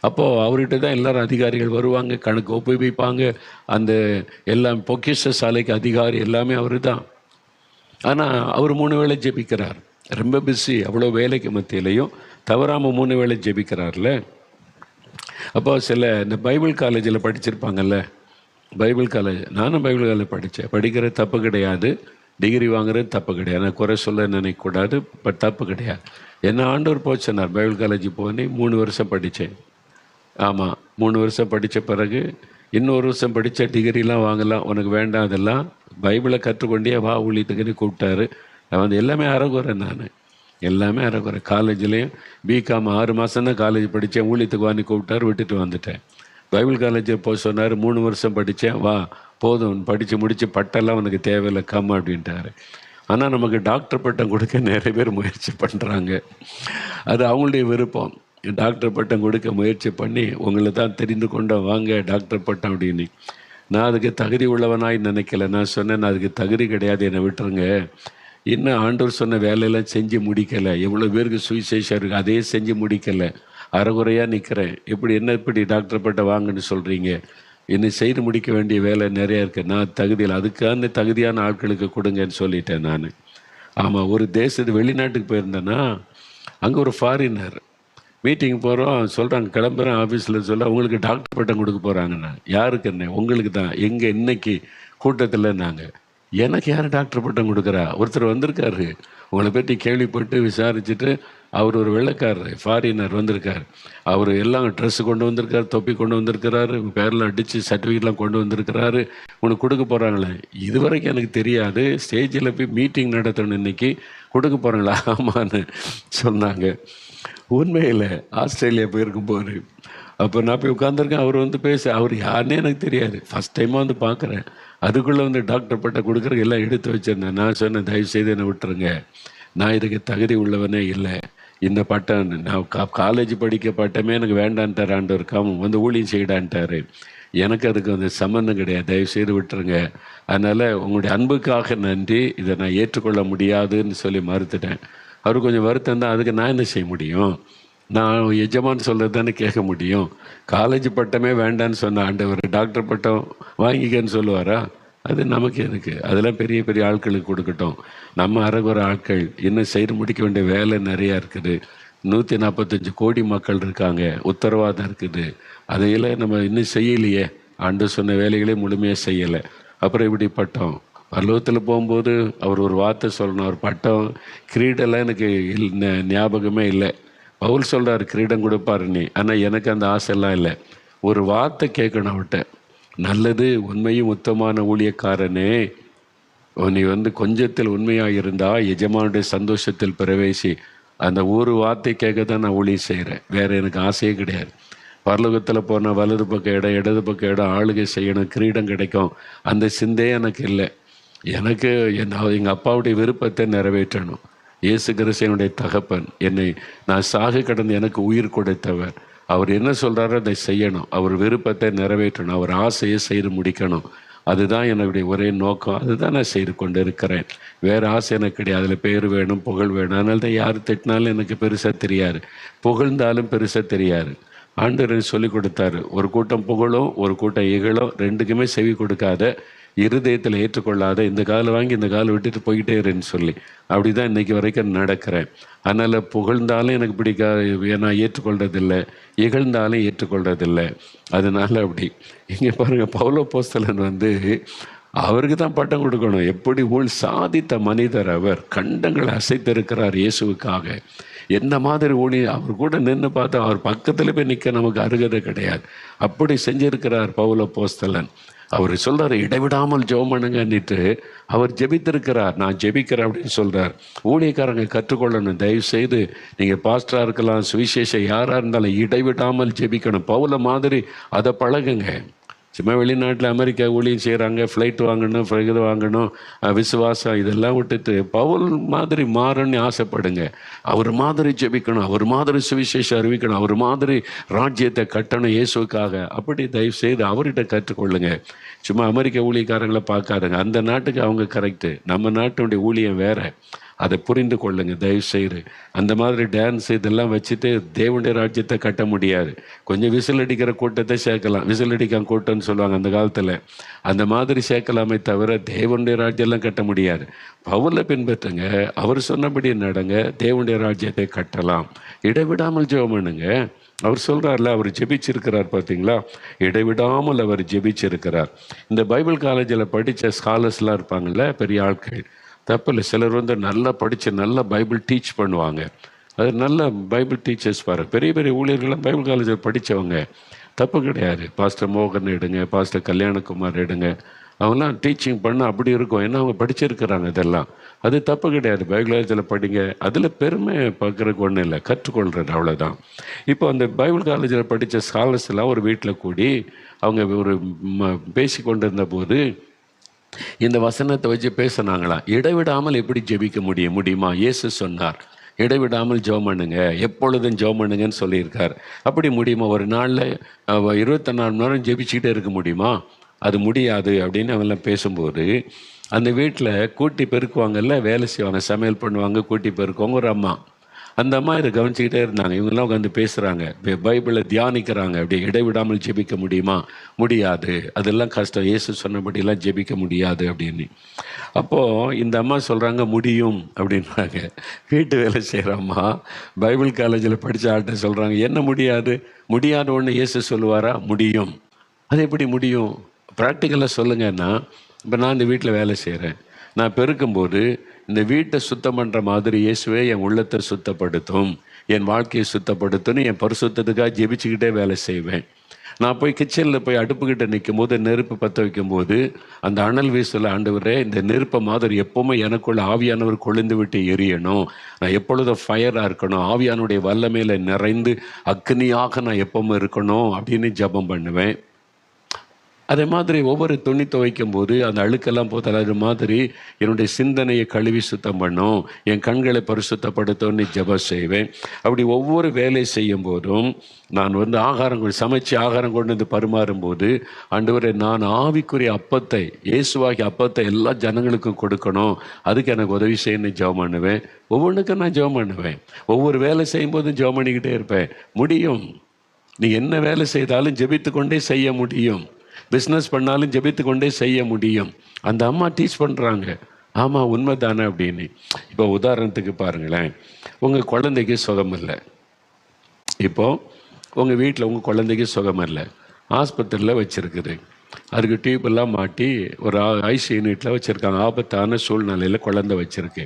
A: அப்போது அவர்கிட்ட தான் எல்லாரும் அதிகாரிகள் வருவாங்க, கணக்கு ஒப்புவிப்பாங்க. அந்த எல்லாம் பொக்கிஷ சாலைக்கு அதிகாரி எல்லாமே அவர் தான். ஆனால் அவர் 3 வேளை ஜெபிக்கிறார். ரொம்ப பிஸி. அவ்வளோ வேலைக்கு மத்தியிலையும் தவறாமல் 3 வேளை ஜெபிக்கிறார்ல. அப்போ இந்த பைபிள் காலேஜில் படிச்சிருப்பாங்கல்ல, பைபிள் காலேஜ். நானும் பைபிள் காலேஜ் படித்தேன். படிக்கிறது தப்பு கிடையாது, டிகிரி வாங்குறது தப்பு கிடையாது. நான் குறை சொல்ல நினைக்கக்கூடாது, பட் தப்பு கிடையாது. என்ன ஆண்டவர் போச்சனார். பைபிள் காலேஜ் போனே 3 வருஷம் படித்தேன். ஆமாம், 3 வருஷம் படித்த பிறகு இன்னொரு வருஷம் படித்த டிகிரிலாம் வாங்கலாம், உனக்கு வேண்டாம் அதெல்லாம், பைபிளை கற்றுக்கொண்டே வா ஊழியத்துக்குன்னு கூப்பிட்டாரு. நான் எல்லாமே அறகுறை. நான் எல்லாமே அறகுறை. காலேஜ்லேயும் பிகாம் 6 மாதம் தான் காலேஜ் படித்தேன். ஊழியத்துக்கு வாங்கி கூப்பிட்டாரு, விட்டுட்டு வந்துட்டேன். பைபிள் காலேஜில் போய் சொன்னார், 3 வருஷம் படித்தேன், வா போதும், படித்து முடித்து பட்டெல்லாம் உனக்கு தேவையில்லை, கம் அப்படின்ட்டாரு. ஆனால் நமக்கு டாக்டர் பட்டம் கொடுக்க நிறைய பேர் முயற்சி பண்ணுறாங்க. அது அவங்களுடைய விருப்பம். டாக்டர் பட்டம் கொடுக்க முயற்சி பண்ணி உங்களை தான் தெரிந்து கொண்ட வாங்க டாக்டர் பட்டம் அப்படின்னு. நான் அதுக்கு தகுதி உள்ளவனாய் நினைக்கல. நான் சொன்னேன், நான் அதுக்கு தகுதி கிடையாது, என்னை விட்டுருங்க. இன்னும் ஆண்டவர் சொன்ன வேலையெல்லாம் செஞ்சு முடிக்கலை. எவ்வளோ பேருக்கு சுவிசேஷம் இருக்குது, அதே செஞ்சு முடிக்கலை. அறகுறையாக நிற்கிறேன். இப்படி டாக்டர் பட்டம் வாங்கன்னு சொல்கிறீங்க? இன்னும் செய்து முடிக்க வேண்டிய வேலை நிறையா இருக்குது. நான் தகுதியில் அதுக்கான தகுதியான ஆட்களுக்கு கொடுங்கன்னு சொல்லிட்டேன் நான். ஆமாம், ஒரு வெளிநாட்டுக்கு போயிருந்தேன்னா, அங்கே ஒரு ஃபாரினர் மீட்டிங் போகிறோம் சொல்கிறாங்க, கிளம்புறேன் ஆஃபீஸில் சொல்ல உங்களுக்கு டாக்டர் பட்டம் கொடுக்க போகிறாங்கண்ணா. யாருக்கு என்ன? உங்களுக்கு தான். எங்கே இன்னைக்கு கூட்டத்தில் நாங்கள், எனக்கு யார் டாக்டர் பட்டம் கொடுக்குறா? ஒருத்தர் வந்திருக்காரு, உங்களை பற்றி கேள்விப்பட்டு விசாரிச்சுட்டு, அவர் ஒரு வெள்ளைக்காரர் ஃபாரினர் வந்திருக்கார். அவர் எல்லாம் ட்ரெஸ்ஸு கொண்டு வந்திருக்காரு, தொப்பி கொண்டு வந்திருக்கிறாரு, பேரில் அடித்து சர்டிஃபிகேட்லாம் கொண்டு வந்திருக்கிறாரு, உனக்கு கொடுக்க போகிறாங்களே. இது வரைக்கும் எனக்கு தெரியாது, ஸ்டேஜில் போய் மீட்டிங் நடத்தணும், இன்னைக்கு கொடுக்க போகிறாங்களா? ஆமான்னு சொன்னாங்க. உண்மையில் ஆஸ்திரேலியா போயிருக்கும்போது அப்போ நான் போய் உட்காந்துருக்கேன். அவர் வந்து அவர் யாருன்னே எனக்கு தெரியாது, ஃபஸ்ட் டைமாக வந்து பார்க்குறேன். அதுக்குள்ளே வந்து டாக்டர் பட்டம் கொடுக்குறதுக்கு எல்லாம் எடுத்து வச்சுருந்தேன். நான் சொன்னேன், தயவுசெய்து என்னை விட்டுருங்க, நான் இதுக்கு தகுதி உள்ளவனே இல்லை. இந்த பட்டம் நான் காலேஜ் படிக்க பட்டமே எனக்கு வேண்டான்ட்டார் ஆண்டவர். வந்து ஊழியம் செய்யடான்ட்டார். எனக்கு அதுக்கு வந்து சம்மந்தம் கிடையாது, தயவுசெய்து விட்டுருங்க. அதனால் உங்களுடைய அன்புக்காக நன்றி, இதை நான் ஏற்றுக்கொள்ள முடியாதுன்னு சொல்லி மறுத்துட்டேன். அவர் கொஞ்சம் வருத்தம் தான். அதுக்கு நான் என்ன செய்ய முடியும்? நான் எஜமான் சொல்கிறது தானே கேட்க முடியும். காலேஜ் பட்டமே வேண்டான்னு சொன்ன ஆண்டவர் டாக்டர் பட்டம் வாங்கிக்கன்னு சொல்லுவாரா? அது நமக்கு எதுக்கு? அதெல்லாம் பெரிய பெரிய ஆட்களுக்கு கொடுக்கட்டும். நம்ம அரைகுறை ஆட்கள் இன்னும் செய்து முடிக்க வேண்டிய வேலை நிறையா இருக்குது. 145 கோடி மக்கள் இருக்காங்க, உத்தரவாதம் இருக்குது. அதையெல்லாம் நம்ம இன்னும் செய்யலையே, ஆண்டு சொன்ன வேலைகளே முழுமையாக செய்யலை. அப்புறம் இப்படி பட்டம் பரலோகத்தில் போகும்போது அவர் ஒரு வார்த்தை சொல்லணும். அவர் பட்டம் கிரீடெல்லாம் எனக்கு ஞாபகமே இல்லை. பவுல் சொல்கிறார் கிரீடம் கொடுப்பாரு நீ, ஆனால் எனக்கு அந்த ஆசையெல்லாம் இல்லை. ஒரு வார்த்தை கேட்கணும் அவர்கிட்ட, நல்லது உண்மையும் உத்தமான ஊழியக்காரனே, நீ வந்து கொஞ்சத்தில் உண்மையாக இருந்தால் எஜமானுடைய சந்தோஷத்தில் பிரவேசி. அந்த ஒரு வார்த்தை கேட்க தான் நான் ஊழியம் செய்கிறேன், வேறு எனக்கு ஆசையே கிடையாது. பரலோகத்தில் போனால் வலது பக்கம் இடம் இடது பக்கம் இடம் ஆளுகை செய்யணும், கிரீடம் கிடைக்கும், அந்த சிந்தையே எனக்கு இல்லை. எனக்கு எங்கள் அப்பாவுடைய விருப்பத்தை நிறைவேற்றணும். இயேசு கிறிஸ்து என்னுடைய தகப்பன், என்னை நான் சாக கடந்து எனக்கு உயிர் கொடுத்தவர். அவர் என்ன சொல்கிறாரோ அதை செய்யணும், அவர் விருப்பத்தை நிறைவேற்றணும், அவர் ஆசையை செய்து முடிக்கணும். அதுதான் என்னுடைய ஒரே நோக்கம். அதுதான் நான் செய்து கொண்டு இருக்கிறேன். வேறு ஆசை எனக்கு கிடையாது. அதில் பேர் வேணும், புகழ் வேணும். அதனால தான் யார் திட்டினாலும் எனக்கு பெருசாக தெரியாது, புகழ்ந்தாலும் பெருசாக தெரியாது. ஆண்டவர் சொல்லி கொடுத்தாரு, ஒரு கூட்டம் புகழும் ஒரு கூட்டம் இகழும், ரெண்டுக்குமே செவி கொடுக்காத, இருதயத்தில் ஏற்றுக்கொள்ளாத, இந்த காலை வாங்கி இந்த காலை விட்டுட்டு போய்கிட்டே இருன்னு சொல்லி. அப்படி தான் இன்றைக்கி வரைக்கும் நடக்கிறேன். அதனால் புகழ்ந்தாலும் எனக்கு பிடிக்காது, நான் ஏற்றுக்கொள்றதில்லை, இகழ்ந்தாலும் ஏற்றுக்கொள்றதில்லை. அதனால் அப்படி இங்கே பாருங்கள், பவுல் அப்போஸ்தலன் வந்து அவருக்கு தான் பட்டம் கொடுக்கணும். எப்படி சாதித்த மனிதர் அவர், கண்டங்களை அசைத்திருக்கிறார் இயேசுவுக்காக. என்ன மாதிரி அவர் கூட நின்று பார்த்தா அவர் பக்கத்தில் போய் நிற்க நமக்கு அருகதை கிடையாது. அப்படி செஞ்சிருக்கிறார் பவுல் அப்போஸ்தலன். அவர் சொல்கிறார், இடைவிடாமல் ஜெபம் பண்ணுங்கன்னுட்டு அவர் ஜெபித்திருக்கிறார். நான் ஜெபிக்கிறேன் அப்படின்னு சொல்கிறார். ஊழியக்காரங்க கற்றுக்கொள்ளணும், தயவு செய்து நீங்கள் பாஸ்டராக இருக்கலாம், சுவிசேஷம் யாராக இருந்தாலும் இடைவிடாமல் ஜெபிக்கணும். பவுல மாதிரி அதை பழகுங்க. சும்மா வெளிநாட்டில் அமெரிக்கா ஊழியம் செய்கிறாங்க, ஃப்ளைட் வாங்கணும், இது வாங்கணும், விசுவாசம் இதெல்லாம் விட்டுட்டு பவுல் மாதிரி மாறன்னு ஆசைப்படுங்க. அவர் மாதிரி ஜெபிக்கணும், அவர் மாதிரி சுவிசேஷம் அறிவிக்கணும், அவர் மாதிரி ராஜ்யத்தை கட்டணும் இயேசுக்காக. அப்படி தயவு செய்து அவர்கிட்ட கற்றுக்கொள்ளுங்க. சும்மா அமெரிக்க ஊழியக்காரங்களை பார்க்காதுங்க. அந்த நாட்டுக்கு அவங்க கரெக்டு, நம்ம நாட்டுடைய ஊழியம் வேறு. அதை புரிந்து கொள்ளுங்க தயவு செய்து. அந்த மாதிரி டான்ஸ் இதெல்லாம் வச்சுட்டு தேவனுடைய ராஜ்யத்தை கட்ட முடியாது. கொஞ்சம் விசில் அடிக்கிற கூட்டத்தை சேர்க்கலாம், விசில் அடிக்காம கூட்டம்னு சொல்லுவாங்க அந்த காலத்தில், அந்த மாதிரி சேர்க்கலாமே தவிர தேவனுடைய ராஜ்யம்லாம் கட்ட முடியாது. பவுலை பின்பற்றுங்க, அவர் சொன்னபடி நடங்க, தேவனுடைய ராஜ்யத்தை கட்டலாம். இடைவிடாமல் ஜெபம் பண்ணுங்க. அவர் சொல்கிறார்ல, அவர் ஜெபிச்சிருக்கிறார் பார்த்தீங்களா, இடைவிடாமல் அவர் ஜெபிச்சிருக்கிறார். இந்த பைபிள் காலேஜில் படித்த ஸ்காலர்ஸ்லாம் இருப்பாங்கள்ல, பெரிய ஆட்கள், தப்பில்லை. சிலர் வந்து நல்லா படித்து நல்லா பைபிள் டீச் பண்ணுவாங்க. அது நல்ல பைபிள் டீச்சர்ஸ் பாரு, பெரிய பெரிய ஊழியர்கள்லாம் பைபிள் காலேஜில் படித்தவங்க, தப்பு கிடையாது. பாஸ்டர் மோகன் எடுங்க, பாஸ்டர் கல்யாணகுமார் எடுங்க, அவங்களாம் டீச்சிங் பண்ண அப்படி இருக்கும். ஏன்னா அவங்க படிச்சிருக்கிறாங்க. இதெல்லாம் அது தப்பு கிடையாது. பைபிள் காலேஜில் படிங்க, அதில் பெருமை பார்க்குறதுக்கு ஒன்றும் இல்லை, கற்றுக்கொள்கிறது அவ்வளோதான். இப்போ அந்த பைபிள் காலேஜில் படித்த ஸ்காலர்ஸ் எல்லாம் ஒரு வீட்டில் கூடி அவங்க ஒரு பேசி கொண்டு இருந்த போது இந்த வசனத்தை வச்சு பேசினாங்களாம். இடைவிடாமல் எப்படி ஜெபிக்க முடியுமா? இயேசு சொன்னார், இடைவிடாமல் ஜெபம் பண்ணுங்க, எப்பொழுதும் ஜெபம் பண்ணுங்கன்னு சொல்லியிருக்கார். அப்படி முடியுமா? ஒரு நாளில் 24 மணி நேரம் ஜெபிச்சுக்கிட்டே இருக்க முடியுமா? அது முடியாது அப்படின்னு அவெல்லாம் பேசும்போது, அந்த வீட்டில் கூட்டி பெருக்குவாங்கல்ல, வேலை செய்வாங்க, சமையல் பண்ணுவாங்க, கூட்டி பெருக்குவாங்க ஒரு அம்மா. அந்த அம்மா இதை கவனிச்சுக்கிட்டே இருந்தாங்க. இவங்கெல்லாம் உட்காந்து பேசுகிறாங்க, பைபிளை தியானிக்கிறாங்க. அப்படி இடைவிடாமல் ஜெபிக்க முடியுமா? முடியாது, அதெல்லாம் கஷ்டம், இயேசு சொன்னபடியெல்லாம் ஜெபிக்க முடியாது அப்படின்னு. அப்போது இந்த அம்மா சொல்கிறாங்க முடியும் அப்படின்றாங்க. வீட்டு வேலை செய்கிற அம்மா பைபிள் காலேஜில் படித்த ஆள்கிட்ட சொல்கிறாங்க, என்ன முடியாது? முடியாத ஒன்று இயேசு சொல்லுவாரா? முடியும். அது எப்படி முடியும்? ப்ராக்டிக்கலாக சொல்லுங்கன்னா, இப்போ நான் இந்த வீட்டில் வேலை செய்கிறேன். நான் பெருக்கும்போது இந்த வீட்டை சுத்தம் பண்ணுற மாதிரி இயேசுவே என் உள்ளத்தை சுத்தப்படுத்தும், என் வாழ்க்கையை சுத்தப்படுத்தும்னு என் பரிசுத்தத்துக்காக ஜெபிச்சுக்கிட்டே வேலை செய்வேன். நான் போய் கிச்சனில் போய் அடுப்புக்கிட்ட நிற்கும் போது, நெருப்பு பற்ற வைக்கும்போது, அந்த அனல் வீசல, ஆண்டவரே இந்த நெருப்பை மாதிரி எப்போவுமே எனக்குள்ள ஆவியானவர் கொழுந்து விட்டு எரியணும், நான் எப்பொழுதும் ஃபயராக இருக்கணும், ஆவியானுடைய வல்லமையில் நிறைந்து அக்னியாக நான் எப்பவுமே இருக்கணும் அப்படின்னு ஜெபம் பண்ணுவேன். அதே மாதிரி ஒவ்வொரு துணி துவைக்கும் போது அந்த அழுக்கெல்லாம் போதலாத மாதிரி என்னுடைய சிந்தனையை கழுவி சுத்தம் பண்ணும், என் கண்களை பரிசுத்தப்படுத்தணும்னு ஜெபம் செய்வேன். அப்படி ஒவ்வொரு வேலை செய்யும் போதும் நான் ஆகாரம் சமைச்சு ஆகாரம் கொண்டு வந்து பரிமாறும்போது, ஆண்டவரே நான் ஆவிக்குரிய அப்பத்தை, இயேசுவாகிய அப்பத்தை எல்லா ஜனங்களுக்கும் கொடுக்கணும், அதுக்கு எனக்கு உதவி செய்யணும்னு ஜெபம் பண்ணுவேன். ஒவ்வொன்றுக்கும் நான் ஜெபம் பண்ணுவேன். ஒவ்வொரு வேலை செய்யும்போதும் ஜெபம் பண்ணிக்கிட்டே இருப்பேன். முடியும். நீ என்ன வேலை செய்தாலும் ஜெபித்து கொண்டே செய்ய முடியும். பிஸ்னஸ் பண்ணாலும் ஜெபித்து கொண்டே செய்ய முடியும். அந்த அம்மா டீச் பண்ணுறாங்க, ஆமாம் உண்மை தானே அப்படின்னு. இப்போ உதாரணத்துக்கு பாருங்களேன், உங்கள் குழந்தைக்கு சுகம் இல்லை. இப்போது உங்கள் வீட்டில் உங்கள் குழந்தைக்கு சுகம் இல்லை, ஆஸ்பத்திரியில் வச்சுருக்குது. அதுக்கு டியூப்பெல்லாம் மாட்டி ஒரு ஐசி யூனிட்டில் வச்சுருக்காங்க. ஆபத்தான சூழ்நிலையில் குழந்தை வச்சுருக்கு.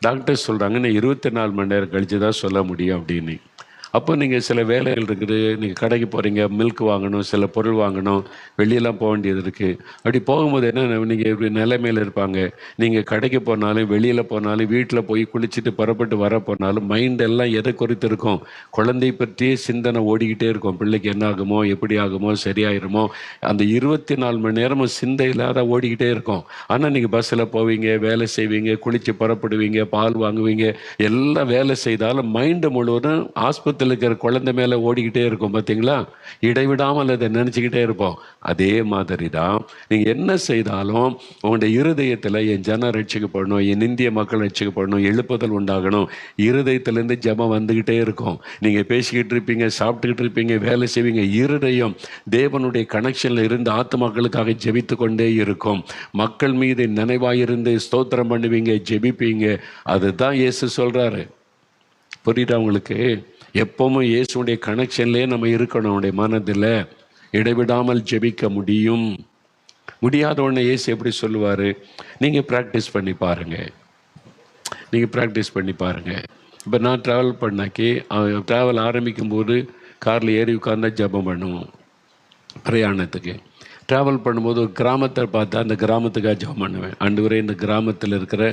A: டாக்டர் சொல்கிறாங்க, நான் 24 மணி நேரம் கழித்து தான் சொல்ல முடியும் அப்படின்னு. அப்போ நீங்கள் சில வேலைகள் இருக்குது, நீங்கள் கடைக்கு போகிறீங்க, மில்க் வாங்கணும், சில பொருள் வாங்கணும், வெளியெல்லாம் போக வேண்டியது இருக்குது. அப்படி போகும்போது என்ன, நீங்கள் இப்படி நிலைமையில் இருப்பாங்க. நீங்கள் கடைக்கு போனாலும், வெளியில் போனாலும், வீட்டில் போய் குளிச்சுட்டு புறப்பட்டு வர போனாலும் மைண்டெல்லாம் எதை குறித்து இருக்கும்? குழந்தை பற்றியே சிந்தனை ஓடிக்கிட்டே இருக்கும். பிள்ளைக்கு என்ன ஆகுமோ, எப்படி ஆகுமோ, சரியாயிருமோ, அந்த 24 மணி நேரமும் சிந்தை இல்லாத ஓடிக்கிட்டே இருக்கும். ஆனால் நீங்கள் பஸ்ஸில் போவீங்க, வேலை செய்வீங்க, குளித்து புறப்படுவீங்க, பால் வாங்குவீங்க, எல்லாம் வேலை செய்தாலும் மைண்டு முழுவதும் ஆஸ்பத்திரி இருக்கிற குழந்தை மேலே ஓடிக்கிட்டே இருக்கும். பார்த்தீங்களா? இடைவிடாமல் அதை நினச்சிக்கிட்டே இருப்போம். அதே மாதிரி தான் நீங்கள் என்ன செய்தாலும் உங்களுடைய இருதயத்தில் என் ஜனம் ரட்சிக்கப்படணும், என் இந்திய மக்கள் ரட்சிக்கப்படணும், எழுப்புதல் உண்டாகணும், இருதயத்திலேருந்து ஜெபம் வந்துக்கிட்டே இருக்கும். நீங்கள் பேசிக்கிட்டு இருப்பீங்க, சாப்பிட்டுக்கிட்டு இருப்பீங்க, வேலை செய்வீங்க, இருதயம் தேவனுடைய கனெக்ஷனில் இருந்து ஆத்துமாக்களுக்காக ஜெபித்து கொண்டே இருக்கும். மக்கள் மீது நினைவாயிருந்து ஸ்தோத்திரம் பண்ணுவீங்க, ஜெபிப்பீங்க. அதுதான் இயேசு சொல்கிறாரு. புரியுதா உங்களுக்கு? எப்பவும் இயேசுடைய கனெக்ஷன்லேயே நம்ம இருக்கணும். அவனுடைய மனதில் இடைவிடாமல் ஜெபிக்க முடியும். முடியாத உடனே இயேசு எப்படி சொல்லுவார்? நீங்கள் ப்ராக்டிஸ் பண்ணி பாருங்கள், நீங்கள் ப்ராக்டிஸ் பண்ணி பாருங்கள். இப்போ நான் ட்ராவல் பண்ணாக்கி, ட்ராவல் ஆரம்பிக்கும்போது காரில் ஏறி உட்கார்ந்தா ஜெபம் பண்ணுவோம். பிரயாணத்துக்கு ட்ராவல் பண்ணும்போது ஒரு கிராமத்தை பார்த்தா அந்த கிராமத்துக்காக ஜெபம் பண்ணுவேன். ஆண்டவரே இந்த கிராமத்தில் இருக்கிற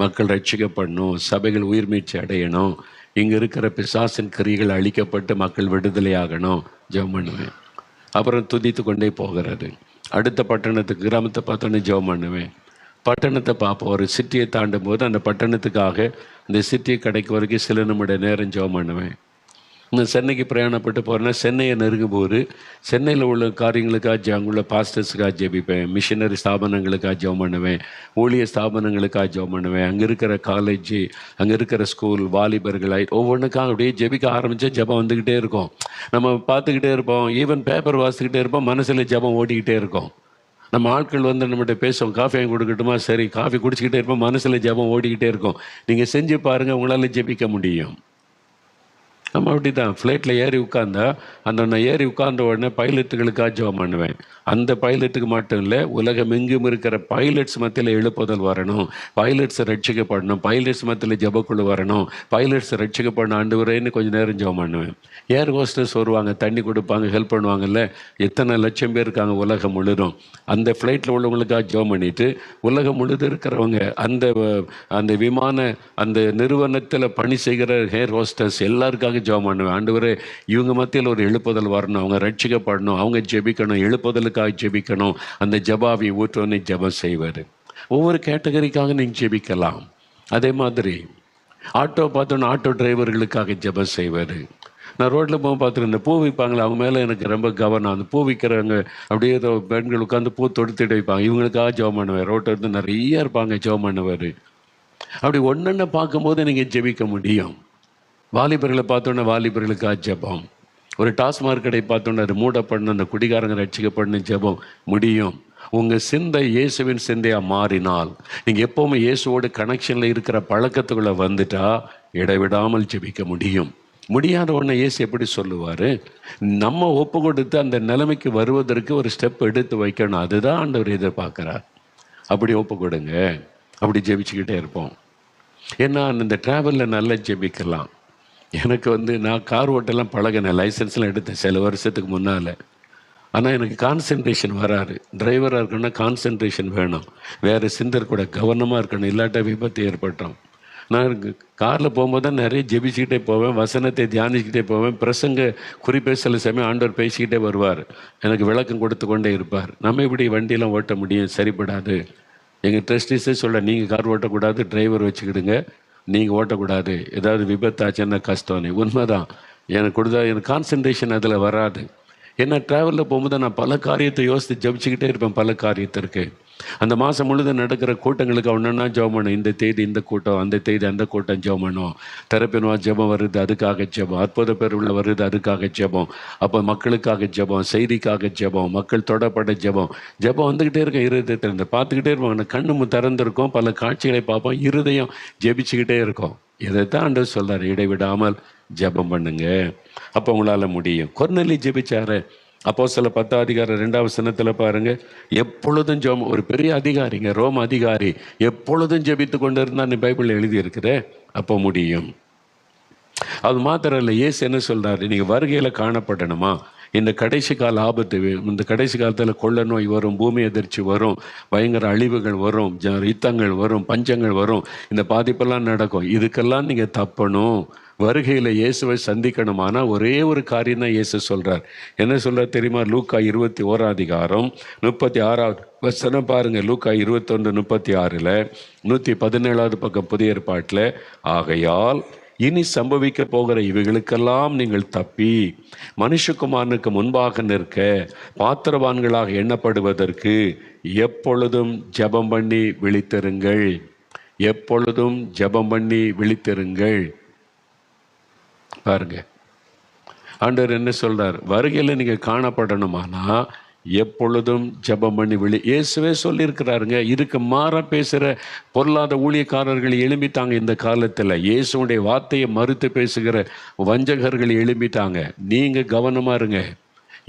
A: மக்கள் ரட்சிக்கப்படணும், சபைகள் உயிர் மீட்சி அடையணும், இங்கே இருக்கிற பிசாசின் கிரிகள் அழிக்கப்பட்டு மக்கள் விடுதலையாகணும், ஜெபம் பண்ணுவேன். அப்புறம் துதித்து கொண்டே போகிறது. அடுத்த பட்டணத்துக்கு, கிராமத்தை பார்த்தோன்னே ஜெபம் பண்ணுவேன். பட்டணத்தை பார்ப்போம். ஒரு சிட்டியை தாண்டும் போது அந்த பட்டணத்துக்காக இந்த சிட்டியை கிடைக்க வரைக்கும் சில நிமிட நேரம் ஜெபம் பண்ணுவேன். நான் சென்னைக்கு பிரயாணப்பட்டு போகிறேன்னா சென்னையை நெருங்கும் போது சென்னையில் உள்ள காரியங்களுக்காக அங்குள்ள பாஸ்டர்ஸுக்காக ஜெபிப்பேன், மிஷினரி ஸ்தாபனங்களுக்காக ஜெபம் பண்ணுவேன், ஊழிய ஸ்தாபனங்களுக்காக ஜெபம் பண்ணுவேன், அங்கே இருக்கிற காலேஜ், அங்கே இருக்கிற ஸ்கூல், வாலிபர்கள், ஒவ்வொன்றுக்காக அப்படியே ஜெபிக்க ஆரம்பித்தா ஜெபம் வந்துக்கிட்டே இருக்கும். நம்ம பார்த்துக்கிட்டே இருப்போம், ஈவன் பேப்பர் வாசிக்கிட்டே இருப்போம், மனசில் ஜெபம் ஓடிக்கிட்டே இருக்கும். நம்ம ஆட்கள் நம்மகிட்ட பேசுவோம், காஃபி வாங்கி கொடுக்கட்டுமா, சரி காஃபி குடிச்சிக்கிட்டே இருப்போம், மனசில் ஜெபம் ஓடிக்கிட்டே இருக்கும். நீங்கள் செஞ்சு பாருங்கள், உங்களால் ஜெபிக்க முடியும். நம்ம அப்படி தான் ஃப்ளைட்டில் ஏறி உட்காந்தா நான் ஏறி உட்கார்ந்த உடனே பைலட்டுகளுக்காக ஜெபம் பண்ணுவேன். அந்த பைலட்டுக்கு மட்டும் இல்லை, உலகம் எங்கும் இருக்கிற பைலட்ஸ் மத்தியில் எழுப்புதல் வரணும், பைலட்ஸ் ரட்சிக்கப்படணும், பைலட்ஸ் மத்தியில் ஜெபக்குழு வரணும், பைலட்ஸ் ரட்சிக்கப்படணும், ஆண்டவரேன்னு கொஞ்சம் நேரம் ஜெபம் பண்ணுவேன். ஏர் ஹோஸ்டர்ஸ் வருவாங்க, தண்ணி கொடுப்பாங்க, ஹெல்ப் பண்ணுவாங்கல்ல, எத்தனை லட்சம் பேர் இருக்காங்க உலகம் முழுதும். அந்த ஃப்ளைட்டில் உள்ளவங்களுக்காக ஜெபம் பண்ணிவிட்டு உலகம் முழுதும் இருக்கிறவங்க, அந்த விமான அந்த நிறுவனத்தில் பணி செய்கிற ஏர் ஹோஸ்டர்ஸ் எல்லாருக்காக ஜெபம் பண்ணுவேன். ஆண்டவரே இவங்க மத்தியில் ஒரு எழுப்புதல் வரணும், அவங்க ரட்சிக்கப்படணும், அவங்க ஜெபிக்கணும், எழுப்புதலுக்காக ஜெபிக்கணும், அந்த ஜெபாவை ஊற்றோன்னு ஜெபம் செய்வார். ஒவ்வொரு கேட்டகரிக்காக நீங்கள் ஜெபிக்கலாம். அதே மாதிரி ஆட்டோ பார்த்தோன்னா ஆட்டோ டிரைவர்களுக்காக ஜெபம் செய்வார். நான் ரோட்டில் போக பார்த்துருந்தேன், பூ விற்பாங்களே, அவங்க மேலே எனக்கு ரொம்ப கவனம். அந்த பூ விற்கிறவங்க அப்படியே ஏதோ பெண்கள் உட்காந்து பூ தொடுத்துட்டு வைப்பாங்க, இவங்களுக்காக ஜெபம் பண்ணுவேன். ரோட்டை வந்து நிறைய இருப்பாங்க, ஜெபம் பண்ணுவார். அப்படி ஒன்றொன்று பார்க்கும்போது நீங்கள் ஜெபிக்க முடியும். வாலிபர்களை பார்த்தோன்னே வாலிபர்களுக்காக ஜெபம். ஒரு டாஸ்மாக் கடை பார்த்தோன்னே அது மூடப்படணும், அந்த குடிகாரங்க ரட்சிக்கப்படணும், ஜெபம் முடியும். உங்கள் சிந்தை இயேசுவின் சிந்தையாக மாறினால், நீங்கள் எப்போவுமே இயேசுவோட கனெக்ஷனில் இருக்கிற பழக்கத்துக்குள்ளே வந்துட்டா இடைவிடாமல் ஜெபிக்க முடியும். முடியாத ஒன்றை இயேசு எப்படி சொல்லுவார்? நம்ம ஒப்பு கொடுத்து அந்த நிலைமைக்கு வருவதற்கு ஒரு ஸ்டெப் எடுத்து வைக்கணும். அதுதான் ஆண்டவர் எதிர்பார்க்குறார். அப்படி ஒப்பு கொடுங்க, அப்படி ஜெபிச்சுக்கிட்டே இருப்போம். ஏன்னா இந்த ட்ராவலில் நல்லா ஜெபிக்கலாம். எனக்கு நான் கார் ஓட்டெல்லாம் பழகினேன், லைசன்ஸ்லாம் எடுத்தேன் சில வருஷத்துக்கு முன்னால். ஆனால் எனக்கு கான்சன்ட்ரேஷன் வராது. டிரைவராக இருக்கணும்னா கான்சன்ட்ரேஷன் வேணும், வேறு சிந்தர் கூட கவனமாக இருக்கணும், இல்லாட்ட விபத்து ஏற்பட்டோம். நான் காரில் போகும்போது தான் நிறைய ஜெபிச்சுக்கிட்டே போவேன், வசனத்தை தியானிச்சுக்கிட்டே போவேன். பிரசங்க குறிப்பே சில சமயம் ஆண்டவர் பேசிக்கிட்டே வருவார், எனக்கு விளக்கம் கொடுத்து கொண்டே இருப்பார். நம்ம இப்படி வண்டியெலாம் ஓட்ட முடியும்? சரிப்படாது. எங்கள் ட்ரஸ்டீஸே சொல்ல, நீங்கள் கார் ஓட்டக்கூடாது, டிரைவர் வச்சுக்கிடுங்க, நீங்கள் ஓட்டக்கூடாது, ஏதாவது விபத்து ஆச்சுன்னா கஷ்டம். உண்மைதான். எனக்கு கான்சன்ட்ரேஷன் அதில் வராது. ஏன்னா ட்ராவலில் போகும்போது நான் பல காரியத்தை யோசித்து ஜபிச்சுக்கிட்டே இருப்பேன். பல காரியத்திற்கு அந்த மாதம் முழுதும் நடக்கிற கூட்டங்களுக்கு ஒன்றுன்னா ஜெபம் பண்ணும். இந்த தேதி இந்த கூட்டம், அந்த தேதி அந்த கூட்டம் ஜெபம் பண்ணும். தெரப்பின்வா ஜெபம் வருது, அதுக்காக ஜெபம். அற்புத பேர் உள்ள வருது, அதுக்காக ஜெபம். அப்போ மக்களுக்காக ஜெபம், செய்திக்காக ஜெபம், மக்கள் தொடப்பட ஜெபம். ஜெபம் வந்துக்கிட்டே இருக்கேன் இருதயத்தில் இருந்து பார்த்துக்கிட்டே இருப்போம். கண்ணு திறந்திருக்கோம், பல காட்சிகளை பார்ப்போம், இருதயம் ஜெபிச்சுக்கிட்டே இருக்கும். இதைத்தான் ஆண்டவர் சொல்கிறார், இடைவிடாமல் ஜெபம் பண்ணுங்க, அப்போ உங்களால் முடியும். கொர்நேலி ஜெபிச்சாரு. அப்போஸ்தலர் 10:2 பாருங்க, எப்பொழுதும் ஜெபம். ஒரு பெரிய அதிகாரிங்க, ரோம அதிகாரி, எப்பொழுதும் ஜெபித்து கொண்டு இருந்தான்னு பைபிளில் எழுதியிருக்கிற, அப்போ முடியும். அது மாத்திரம் இல்லை, இயேசு என்ன சொல்றாரு? நீங்கள் வருகையில் காணப்படணுமா? இந்த கடைசி கால ஆபத்து, இந்த கடைசி காலத்தில் கொள்ள நோய் வரும், பூமி அதிர்ச்சி வரும், பயங்கர அழிவுகள் வரும், யுத்தங்கள் வரும், பஞ்சங்கள் வரும், இந்த பாதிப்பெல்லாம் நடக்கும். இதுக்கெல்லாம் நீங்கள் தப்பணும். வருகையில் இயேசுவை சந்திக்கணுமானா ஒரே ஒரு காரியம் தான் இயேசு சொல்கிறார். என்ன சொல்கிறார் தெரியுமா? லூக்கா 21:36 பாருங்க. லூக்கா 21:36 117 பக்கம் புதிய ஏற்பாட்டில், ஆகையால் இனி சம்பவிக்க போகிற இவைகளுக்கெல்லாம் நீங்கள் தப்பி மனுஷகுமாரனுக்கு முன்பாக நிற்க பாத்திரவான்களாக எண்ணப்படுவதற்கு எப்பொழுதும் ஜெபம் பண்ணி விழித்திருங்கள். எப்பொழுதும் ஜெபம் பண்ணி விழித்திருங்கள். பாருங்க, ஆண்டவர் என்ன சொல்றார்? வருகையில் நீங்க காணப்படணுமானா எப்பொழுதும் ஜெபம் பண்ணி இயேசுவே சொல்லியிருக்கிறாருங்க. இதுக்கு மாற பேசுகிற பொல்லாத ஊழியக்காரர்கள் எழும்பிட்டாங்க இந்த காலத்தில். இயேசுடைய வார்த்தையை மறுத்து பேசுகிற வஞ்சகர்கள் எழும்பிட்டாங்க. நீங்கள் கவனமாக இருங்க.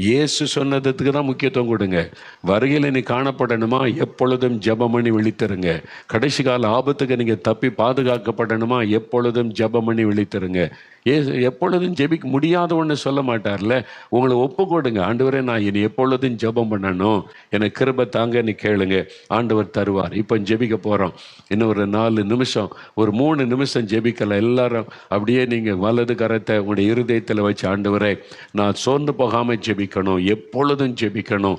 A: இயேசு சொன்னதுக்கு தான் முக்கியத்துவம் கொடுங்க. வருகையில் நீ காணப்படணுமா? எப்பொழுதும் ஜெபம் பண்ணி விழித்திருங்க. கடைசி கால ஆபத்துக்கு நீங்கள் தப்பி பாதுகாக்கப்படணுமா? எப்பொழுதும் ஜெபம் பண்ணி விழித்திருங்க. எப்பொழுதும் ஜெபிக்க முடியாத ஒன்று சொல்ல மாட்டார்ல. உங்களை ஒப்பு கொடுங்க. ஆண்டவரே, நான் இனி எப்பொழுதும் ஜெபம் பண்ணணும், எனக்கு கிருபை தாங்கன்னு கேளுங்க, ஆண்டவர் தருவார். இப்போ ஜெபிக்க போகிறோம். இன்னும் ஒரு 4 நிமிஷம், ஒரு 3 நிமிஷம் ஜெபிக்கலாம். எல்லாரும் அப்படியே நீங்கள் வலது கரத்தை உங்களுடைய இருதயத்தில் வச்சு, ஆண்டவரே, நான் சோர்ந்து போகாமல் ஜெபிக்கணும், எப்பொழுதும் ஜெபிக்கணும்,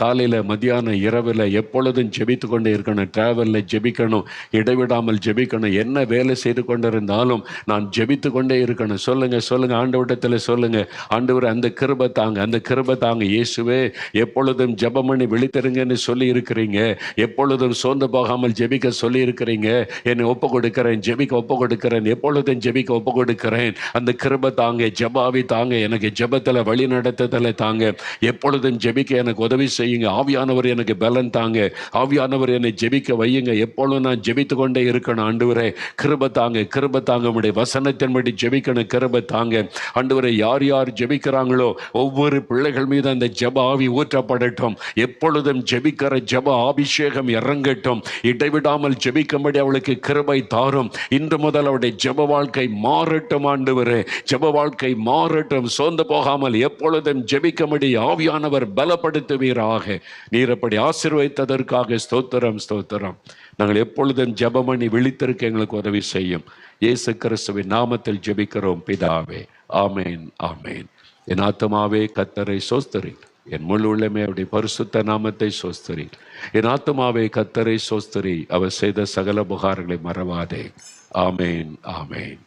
A: காலையில் மத்தியானம் இரவில் எப்பொழுதும் ஜெபித்து கொண்டே இருக்கணும், ட்ராவலில் ஜெபிக்கணும், இடைவிடாமல் ஜெபிக்கணும், என்ன வேலை செய்து கொண்டிருந்தாலும் நான் ஜெபித்து கொண்டே இருக்கணும். சொல்லுங்க ஆண்டவரிடத்தில் சொல்லுங்க, ஆண்டவர் அந்த கிருபை தாங்க, அந்த கிருபை தாங்க. இயேசுவே, எப்பொழுதும் ஜெபம் பண்ணி விழித்திருங்கன்னு சொல்லி இருக்கிறீங்க, எப்பொழுதும் சோர்ந்து போகாமல் ஜெபிக்க சொல்லி இருக்கிறீங்க. என்னை ஒப்பு கொடுக்கிறேன், ஜெபிக்க ஒப்பு கொடுக்கிறேன், எப்பொழுதும் ஜெபிக்க ஒப்பு கொடுக்கிறேன். அந்த கிருபை தாங்க, ஜெபாவி தாங்க, எனக்கு ஜெபத்தில் வழி நடத்துதலை தாங்க, எப்பொழுதும் ஜெபிக்க எனக்கு உதவி செய்யுங்க. ஆவியானவர் எனக்கு பலன் தாங்க, ஆவியானவர் என்னை ஜெபிக்க வையுங்க. எப்பொழுதும் நான் ஜெபித்து கொண்டே இருக்கணும். ஆண்டவரே, கிருபை தாங்க, கிருபை தாங்க, உம்முடைய வசனத்தின்படி ஜெபிக்கணும், கிருபை தாங்க. ஆண்டவரே, யார் யார் ஜெபிக்கிறாங்களோ ஒவ்வொரு பிள்ளைகள் மீது அந்த ஜெப ஆவி ஊற்றப்படட்டும். எப்பொழுதும் ஜெபிக்கிற ஜெப அபிஷேகம் இறங்கட்டும். இடைவிடாமல் ஜெபிக்கும்படி அவளுக்கு கிருபை தாரும். இன்று முதல் அவருடைய ஜெப வாழ்க்கை மாறட்டும். ஆண்டவரே, ஜெப வாழ்க்கை மாறட்டும். சோர்ந்து போகாமல் எப்பொழுதும் ஜெபிக்கும்படி ஆவியானவர் பலப்படுத்துவீராக. நீர் அப்படி ஆசீர்வதித்ததற்காக ஸ்தோத்திரம், ஸ்தோத்திரம். நாங்கள் எப்பொழுதும் ஜெபம் பண்ணி விழித்திருக்க எங்களுக்கு உதவி செய்யும். இயேசு கிறிஸ்துவின் நாமத்தில் ஜெபிக்கிறோம் பிதாவே. ஆமேன், ஆமேன். என் ஆத்துமாவே கர்த்தரை சோஸ்தரி, என் முழு உள்ளமே அவருடைய பரிசுத்த நாமத்தை சோஸ்தரி. என் ஆத்துமாவே கர்த்தரை சோஸ்தரி, அவர் செய்த சகல உபகாரங்களை மறவாதே. ஆமேன், ஆமேன்.